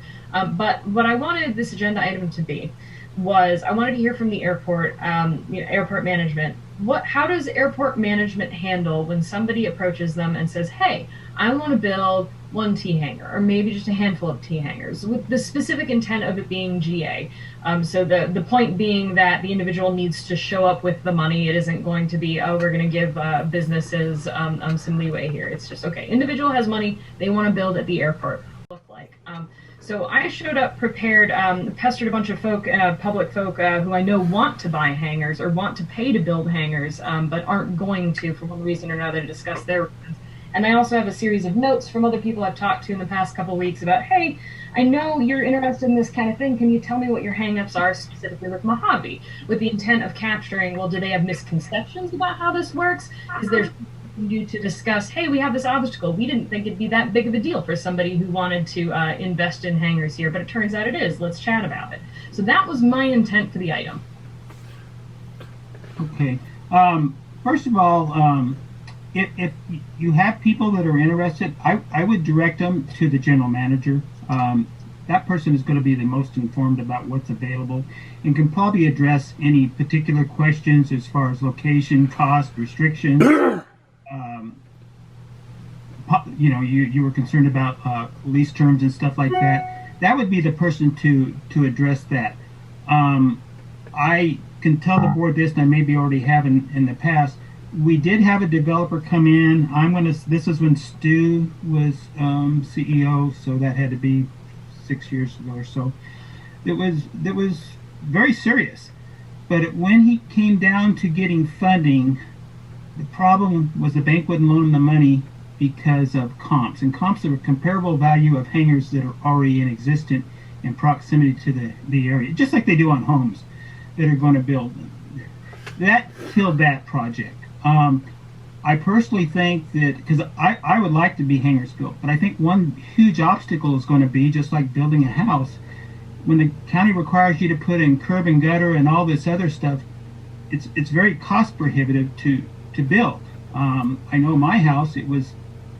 But what I wanted this agenda item to be was I wanted to hear from the airport, airport management. How does airport management handle when somebody approaches them and says, hey, I want to build one T hangar, or maybe just a handful of T hangars, with the specific intent of it being GA. So the point being that the individual needs to show up with the money. It isn't going to be, oh, we're going to give businesses some leeway here. It's just, okay, individual has money, they want to build at the airport. Look like. So I showed up prepared, pestered a bunch of folk, public folk who I know want to buy hangars or want to pay to build hangars, but aren't going to for one reason or another to discuss their reasons. And I also have a series of notes from other people I've talked to in the past couple of weeks about, hey, I know you're interested in this kind of thing. Can you tell me what your hangups are specifically with Mojave? With the intent of capturing, well, do they have misconceptions about how this works? Is there you to discuss, hey, we have this obstacle. We didn't think it'd be that big of a deal for somebody who wanted to invest in hangars here, but it turns out it is. Let's chat about it. So that was my intent for the item. Okay. First of all, if you have people that are interested, I would direct them to the general manager. That person is going to be the most informed about what's available and can probably address any particular questions as far as location, cost, restrictions. You were concerned about lease terms and stuff like that. That would be the person to address that. I can tell the board this, and I maybe already have in the past. We did have a developer come in. This is when Stu was CEO, so that had to be 6 years ago or so. That was very serious. But when he came down to getting funding, the problem was the bank wouldn't loan him the money because of comps. And comps are a comparable value of hangars that are already in existence in proximity to the area, just like they do on homes that are going to build. That killed that project. I personally think that, because I would like to be hangars built, but I think one huge obstacle is going to be, just like building a house, when the county requires you to put in curb and gutter and all this other stuff, it's very cost prohibitive to build. I know my house, it was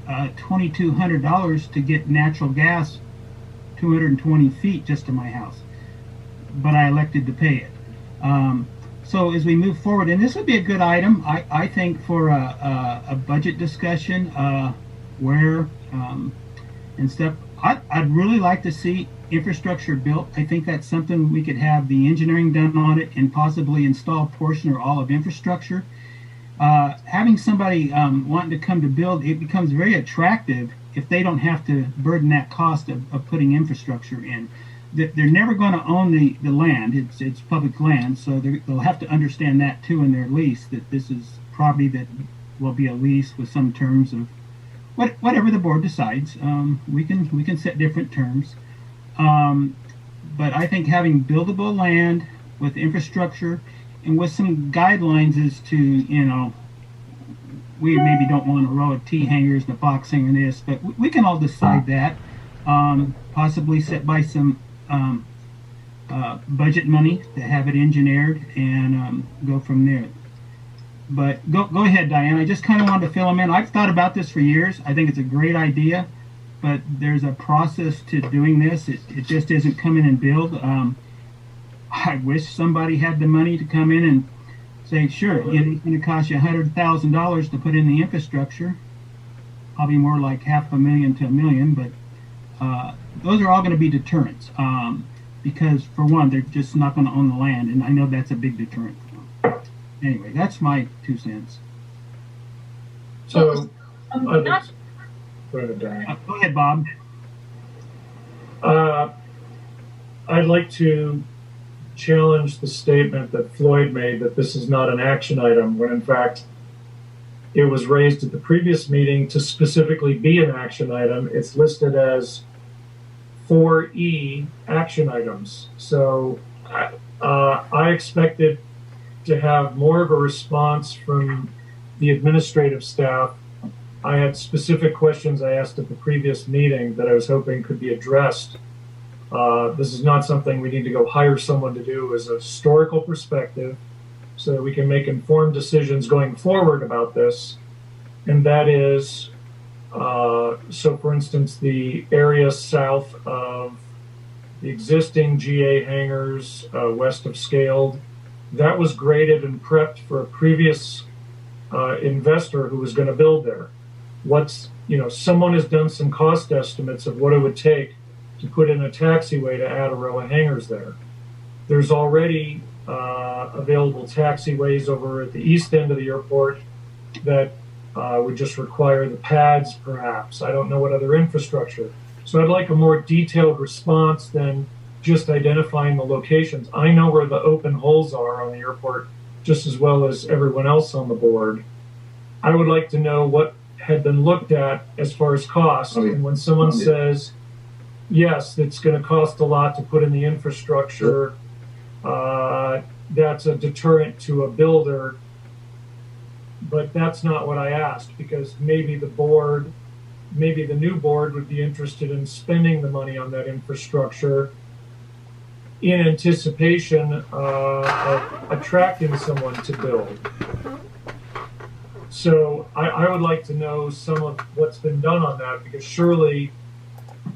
$2,200 to get natural gas 220 feet just to my house, but I elected to pay it. So as we move forward, and this would be a good item, I think, for a budget discussion, where and stuff. I'd really like to see infrastructure built. I think that's something we could have the engineering done on it and possibly install a portion or all of infrastructure. Having somebody wanting to come to build, it becomes very attractive if they don't have to burden that cost of putting infrastructure in. They're never going to own the land. It's public land, so they'll have to understand that too in their lease, that this is property that will be a lease with some terms of whatever the board decides. We can set different terms, but I think having buildable land with infrastructure and with some guidelines as to, we maybe don't want a row of T hangars and a box hangar and this, but we can all decide that. Possibly set by some budget money to have it engineered and go from there. But go ahead, Diane. I just kind of wanted to fill them in. I've thought about this for years. I think it's a great idea, but there's a process to doing this. It just isn't come in and build. I wish somebody had the money to come in and say, sure, it's going to cost you $100,000 to put in the infrastructure. Probably more like $500,000 to $1 million, but those are all going to be deterrents, because for one, they're just not going to own the land, and I know that's a big deterrent for them. Anyway, that's my 2 cents. So, go ahead, Diane. Go ahead, Bob. I'd like to challenge the statement that Floyd made that this is not an action item, when in fact it was raised at the previous meeting to specifically be an action item. It's listed as 4E action items. So I expected to have more of a response from the administrative staff. I had specific questions I asked at the previous meeting that I was hoping could be addressed. This is not something we need to go hire someone to do as a historical perspective, so that we can make informed decisions going forward about this. And that is, so for instance, the area south of the existing GA hangars, west of Scaled, that was graded and prepped for a previous investor who was going to build there. What's someone has done some cost estimates of what it would take to put in a taxiway to add a row of hangars there. There's already available taxiways over at the east end of the airport that would just require the pads, perhaps. I don't know what other infrastructure. So I'd like a more detailed response than just identifying the locations. I know where the open holes are on the airport just as well as everyone else on the board. I would like to know what had been looked at as far as cost. And when someone says, yes, it's going to cost a lot to put in the infrastructure, that's a deterrent to a builder. But that's not what I asked, because maybe the new board would be interested in spending the money on that infrastructure in anticipation of attracting someone to build. So I would like to know some of what's been done on that, because surely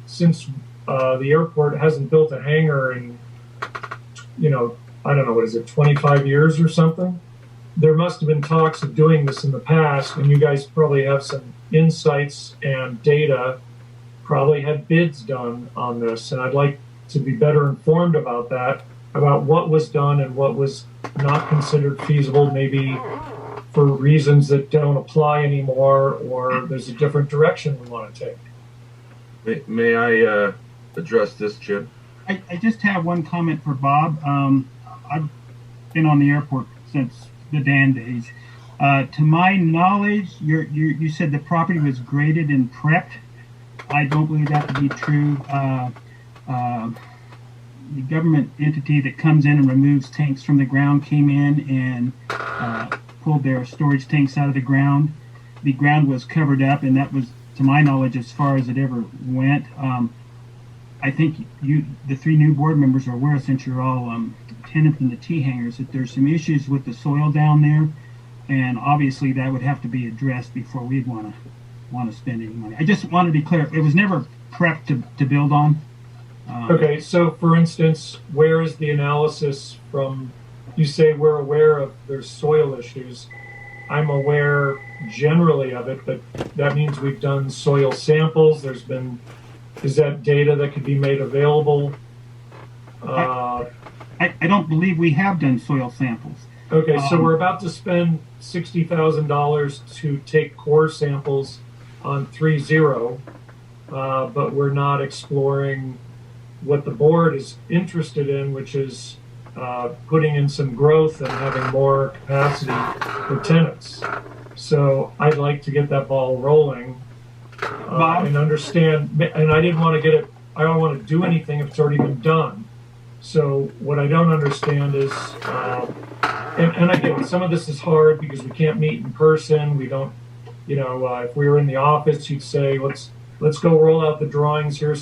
since the airport hasn't built a hangar in, I don't know, what is it, 25 years or something? There must have been talks of doing this in the past, and you guys probably have some insights and data, probably had bids done on this, and I'd like to be better informed about that, about what was done and what was not considered feasible, maybe for reasons that don't apply anymore, or there's a different direction we want to take. May I address this, Jim? I just have one comment for Bob. I've been on the airport since the Dan days. To my knowledge, you said the property was graded and prepped. I don't believe that to be true. The government entity that comes in and removes tanks from the ground came in and pulled their storage tanks out of the ground. The ground was covered up, and that was, to my knowledge, as far as it ever went. I think the three new board members, are aware, since you're all tenants in the T hangars, that there's some issues with the soil down there, and obviously that would have to be addressed before we'd want to spend any money. I just want to be clear, it was never prepped to build on. Okay, so for instance, where is the analysis from? You say we're aware of there's soil issues. I'm aware generally of it, but that means we've done soil samples. Is that data that could be made available? I don't believe we have done soil samples. Okay, so we're about to spend $60,000 to take core samples on 3.0, but we're not exploring what the board is interested in, which is putting in some growth and having more capacity for tenants. So I'd like to get that ball rolling and understand. And I didn't want to get it. I don't want to do anything if it's already been done. So what I don't understand is, and I get it, some of this is hard because we can't meet in person. We don't, if we were in the office, you'd say, let's go roll out the drawings. Here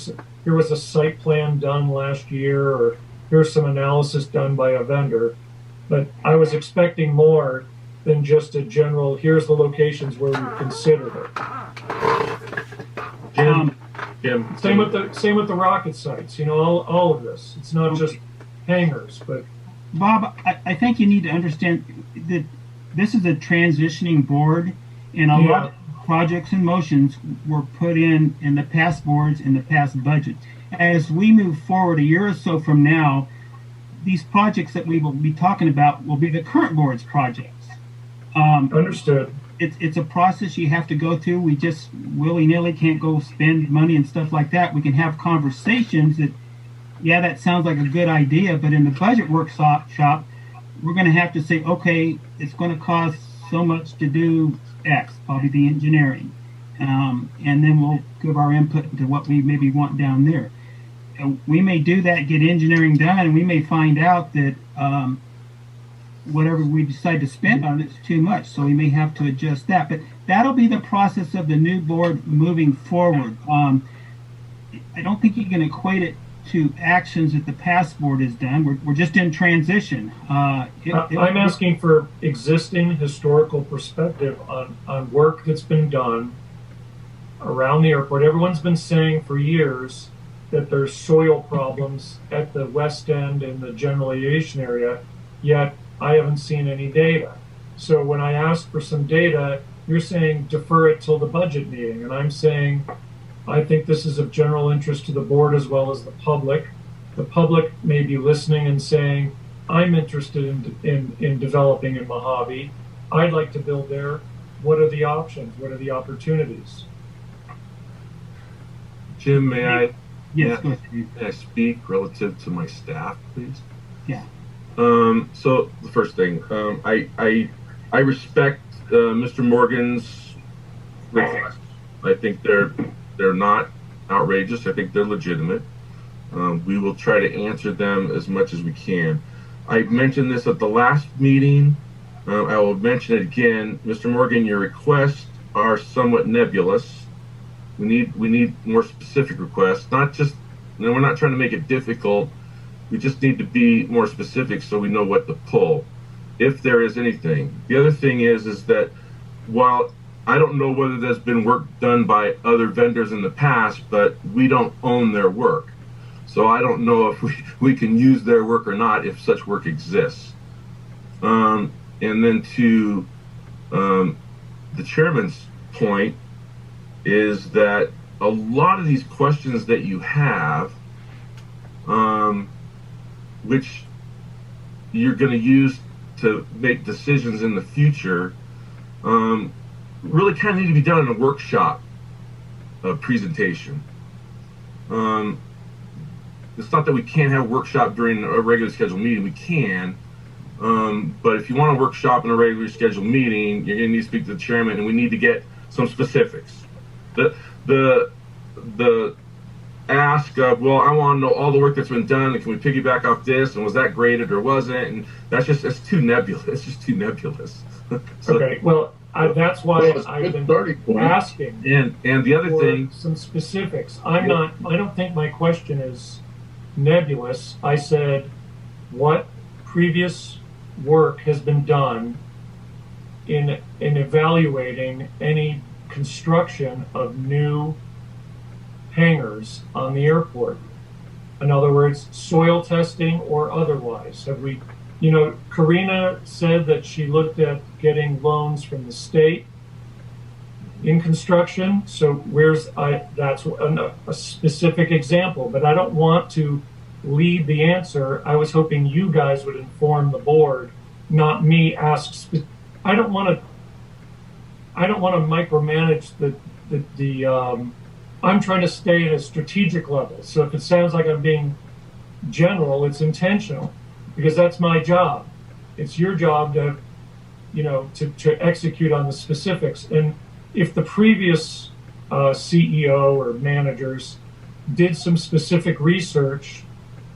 was a site plan done last year, or here's some analysis done by a vendor. But I was expecting more than just a general, here's the locations where we considered it. Jim. Same with the rocket sites, all of this. It's not just hangars, but Bob, I think you need to understand that this is a transitioning board, and a lot of projects and motions were put in the past boards, in the past budget. As we move forward a year or so from now, these projects that we will be talking about will be the current board's projects. Understood. It's a process you have to go through. We just willy-nilly can't go spend money and stuff like that. We can have conversations that, that sounds like a good idea, but in the budget workshop, we're going to have to say, okay, it's going to cost so much to do X, probably the engineering, and then we'll give our input to what we maybe want down there. We may do that, get engineering done, and we may find out that whatever we decide to spend on it's too much, so we may have to adjust that. But that'll be the process of the new board moving forward. I don't think you can equate it to actions that the past board has done. We're just in transition. I'm asking for existing historical perspective on work that's been done around the airport. Everyone's been saying for years that there's soil problems at the west end and the general aviation area, yet I haven't seen any data. So when I asked for some data, you're saying defer it till the budget meeting, and I'm saying I think this is of general interest to the board as well as the public. The public may be listening and saying, I'm interested in developing in Mojave. I'd like to build there. What are the options? What are the opportunities? Jim, may I? Yes, go ahead. May I speak relative to my staff, please? Yeah. So the first thing, I respect Mr. Morgan's requests. I think they're not outrageous. I think they're legitimate. We will try to answer them as much as we can. I mentioned this at the last meeting. I will mention it again. Mr. Morgan, your requests are somewhat nebulous. We need more specific requests. Not just, we're not trying to make it difficult. We just need to be more specific so we know what to pull, if there is anything. The other thing is that while I don't know whether there's been work done by other vendors in the past, but we don't own their work. So I don't know if we can use their work or not if such work exists. And then to the chairman's point is that a lot of these questions that you have, which you're going to use to make decisions in the future, really kind of need to be done in a workshop presentation. It's not that we can't have a workshop during a regularly scheduled meeting. We can, but if you want a workshop in a regularly scheduled meeting, you're going to need to speak to the chairman, and we need to get some specifics. The ask of, well, I want to know all the work that's been done, and can we piggyback off this, and was that graded or wasn't? And it's too nebulous. It's just too nebulous. So, okay, well, that's why I've been asking. And the other thing, some specifics. I don't think my question is nebulous. I said, what previous work has been done in evaluating any construction of new hangars on the airport? In other words, soil testing or otherwise. Have we, Karina said that she looked at getting loans from the state in construction. So that's a specific example, but I don't want to lead the answer. I was hoping you guys would inform the board, not me ask. I don't want to micromanage the I'm trying to stay at a strategic level. So if it sounds like I'm being general, it's intentional, because that's my job. It's your job to execute on the specifics. And if the previous CEO or managers did some specific research,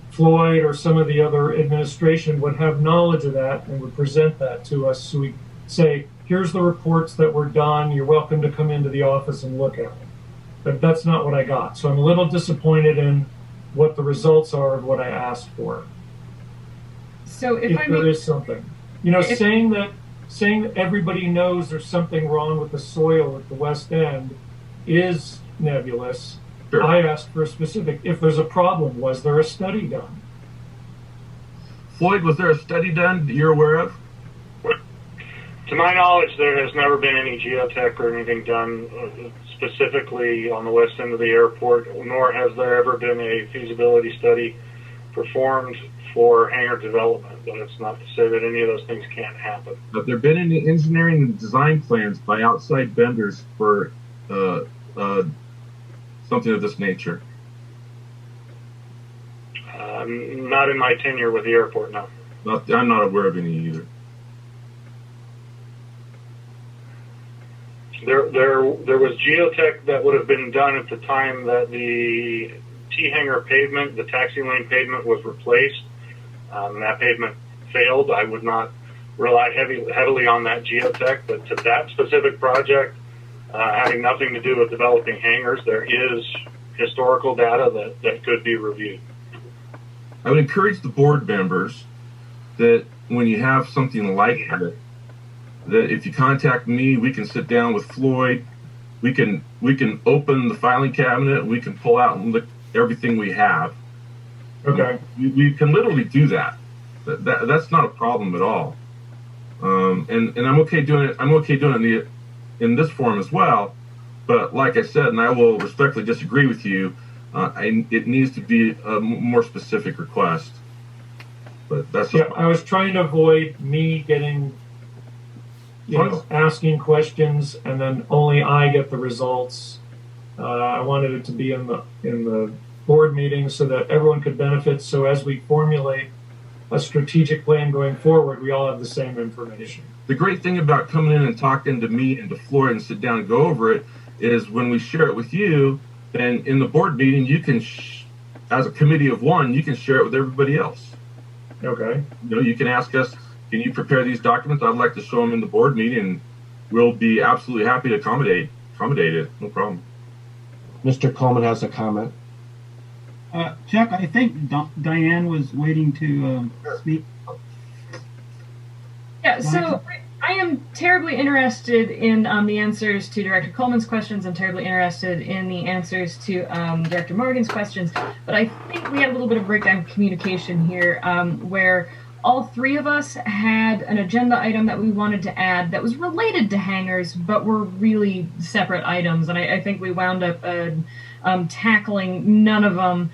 Floyd or some of the other administration would have knowledge of that and would present that to us. So we say, here's the reports that were done. You're welcome to come into the office and look at them. But that's not what I got. So I'm a little disappointed in what the results are of what I asked for. So if there is something, saying that everybody knows there's something wrong with the soil at the West End is nebulous. Sure. I asked for a specific. If there's a problem, was there a study done? Floyd, was there a study done that you're aware of? To my knowledge, there has never been any geotech or anything done specifically on the west end of the airport, nor has there ever been a feasibility study performed for hangar development. But it's not to say that any of those things can't happen. Have there been any engineering and design plans by outside vendors for something of this nature? Not in my tenure with the airport, no. I'm not aware of any either. There was geotech that would have been done at the time that the T-hangar pavement, the taxi lane pavement, was replaced. That pavement failed. I would not rely heavily on that geotech, but to that specific project, having nothing to do with developing hangars, there is historical data that could be reviewed. I would encourage the board members that when you have something like that if you contact me, we can sit down with Floyd. We can open the filing cabinet. We can pull out and look everything we have. Okay. We can literally do that. That's not a problem at all. And I'm okay doing it. I'm okay doing it in this forum as well. But like I said, and I will respectfully disagree with you, it needs to be a more specific request. But that's Yeah, I was trying to avoid me getting, asking questions and then only I get the results. I wanted it to be in the board meeting so that everyone could benefit. So as we formulate a strategic plan going forward, we all have the same information. The great thing about coming in and talking to me and to Floyd and sit down and go over it is when we share it with you, then in the board meeting, you can, as a committee of one, you can share it with everybody else. Okay. You can ask us, can you prepare these documents? I'd like to show them in the board meeting, and we'll be absolutely happy to accommodate it. No problem. Mr. Coleman has a comment. Chuck, I think Diane was waiting to speak. Yeah, so I am terribly interested in the answers to Director Coleman's questions. I'm terribly interested in the answers to Director Morgan's questions. But I think we had a little bit of breakdown of communication here where all three of us had an agenda item that we wanted to add that was related to hangars, but were really separate items. And I think we wound up tackling none of them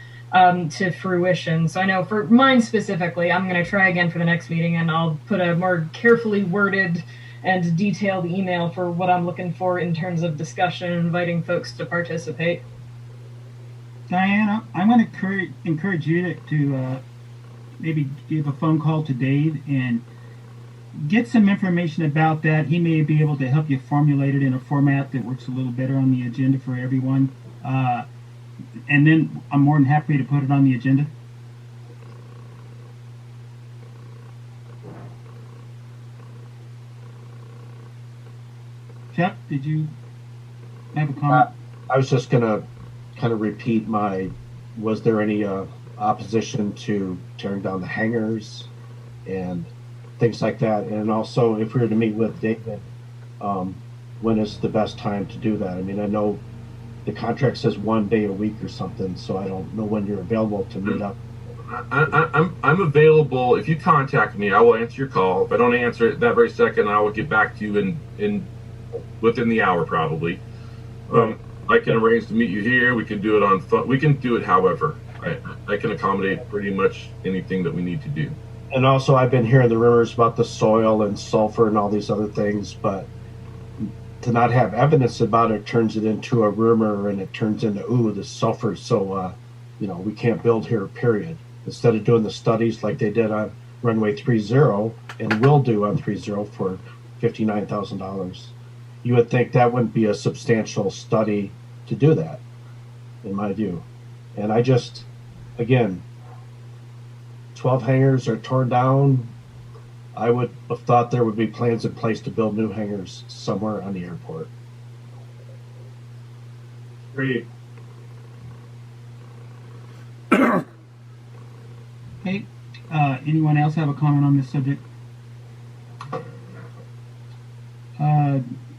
to fruition. So I know for mine specifically, I'm going to try again for the next meeting, and I'll put a more carefully worded and detailed email for what I'm looking for in terms of discussion and inviting folks to participate. Diane, I'm going to encourage you to maybe give a phone call to Dave and get some information about that. He may be able to help you formulate it in a format that works a little better on the agenda for everyone. And then I'm more than happy to put it on the agenda. Chuck, did you have a comment? I was just going to kind of repeat was there any opposition to tearing down the hangars and things like that? And also, if we were to meet with David, when is the best time to do that? I mean, I know the contract says 1 day a week or something, so I don't know when you're available to meet up. I'm available. If you contact me, I will answer your call. If I don't answer it that very second, I will get back to you in within the hour probably. I can arrange to meet you here. We can do it on phone. We can do it however. I can accommodate pretty much anything that we need to do. And also, I've been hearing the rumors about the soil and sulfur and all these other things, but to not have evidence about it turns it into a rumor, and it turns into, ooh, the sulfur, so we can't build here, period. Instead of doing the studies like they did on runway 30 and will do on 30 for $59,000, you would think that wouldn't be a substantial study to do that, in my view. And I just, again, 12 hangars are torn down. I would have thought there would be plans in place to build new hangars somewhere on the airport. Agreed. Hey, anyone else have a comment on this subject?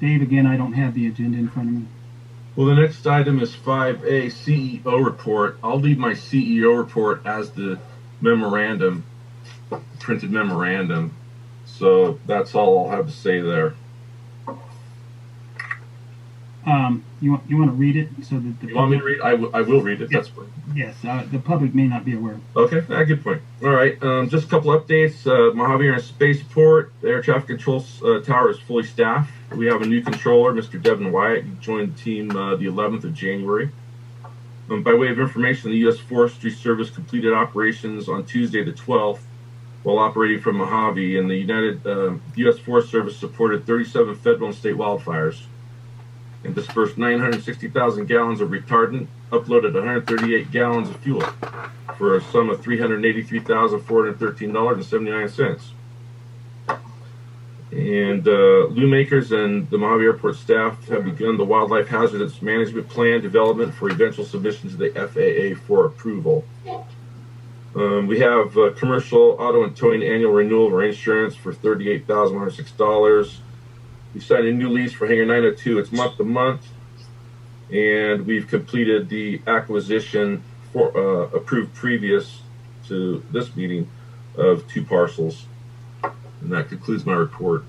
Dave, again, I don't have the agenda in front of me. Well, the next item is 5A, CEO report. I'll leave my CEO report as the memorandum, printed memorandum. So that's all I'll have to say there. You want to read it so that the You want me to read? I will read it. Yes. That's fine. Yes, the public may not be aware. Okay, good point. All right, just a couple updates. Mojave Air Spaceport, the air traffic control tower is fully staffed. We have a new controller, Mr. Devin Wyatt. He joined the team the 11th of January. By way of information, the U.S. Forestry Service completed operations on Tuesday the 12th while operating from Mojave, and the U.S. Forest Service supported 37 federal and state wildfires and dispersed 960,000 gallons of retardant, uploaded 138 gallons of fuel for a sum of $383,413.79. And Lou Makers and the Mojave Airport staff have begun the Wildlife Hazards Management Plan development for eventual submission to the FAA for approval. We have commercial auto and towing annual renewal of our insurance for $38,106. We signed a new lease for Hangar 902. It's month to month. And we've completed the acquisition for approved previous to this meeting of 2 parcels. And that concludes my report.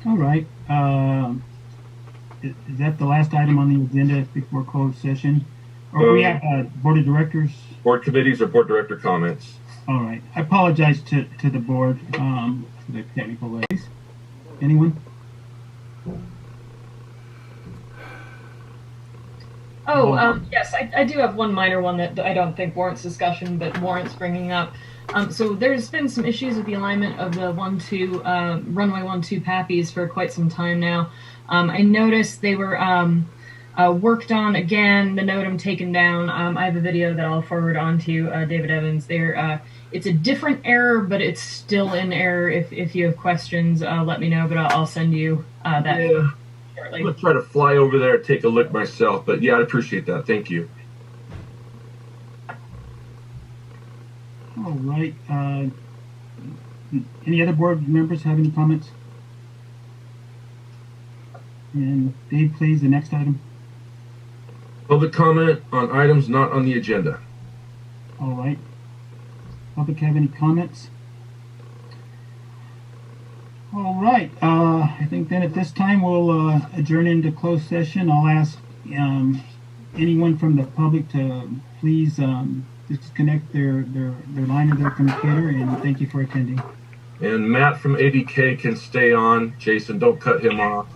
All right. Is that the last item on the agenda before closed session? Or we have board of directors? Board committees or board director comments? All right. I apologize to the board for the technical delays. Anyone? Oh, yes, I do have one minor one that I don't think warrants discussion, but warrants bringing up. So there's been some issues with the alignment of the runway 12 PAPIs for quite some time now. I noticed they were worked on again. The NOTAM taken down. I have a video that I'll forward on to David Evans. It's a different error, but it's still in error. If you have questions, let me know. But I'll send you that shortly. I'm gonna try to fly over there and take a look myself. But yeah, I appreciate that. Thank you. All right. Any other board members have any comments? And Dave, please, the next item. Public comment on items not on the agenda. All right. Public have any comments? All right. I think then at this time we'll adjourn into closed session. I'll ask anyone from the public to please disconnect their line of their communicator, and thank you for attending. And Matt from ADK can stay on. Jason, don't cut him off.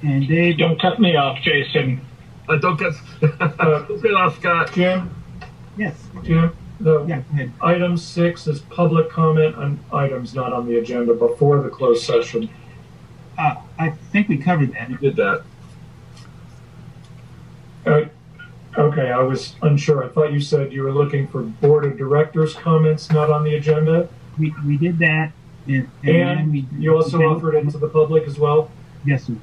And Dave, Don't cut me off, Jason. Don't cut off, Scott. Jim, yes. Jim, the Yeah, go ahead. item 6 is public comment on items not on the agenda before the closed session. I think we covered that. You did that. Okay, I was unsure. I thought you said you were looking for board of directors comments not on the agenda. We did that. And then And you also offered it to the public as well? Yes, sir.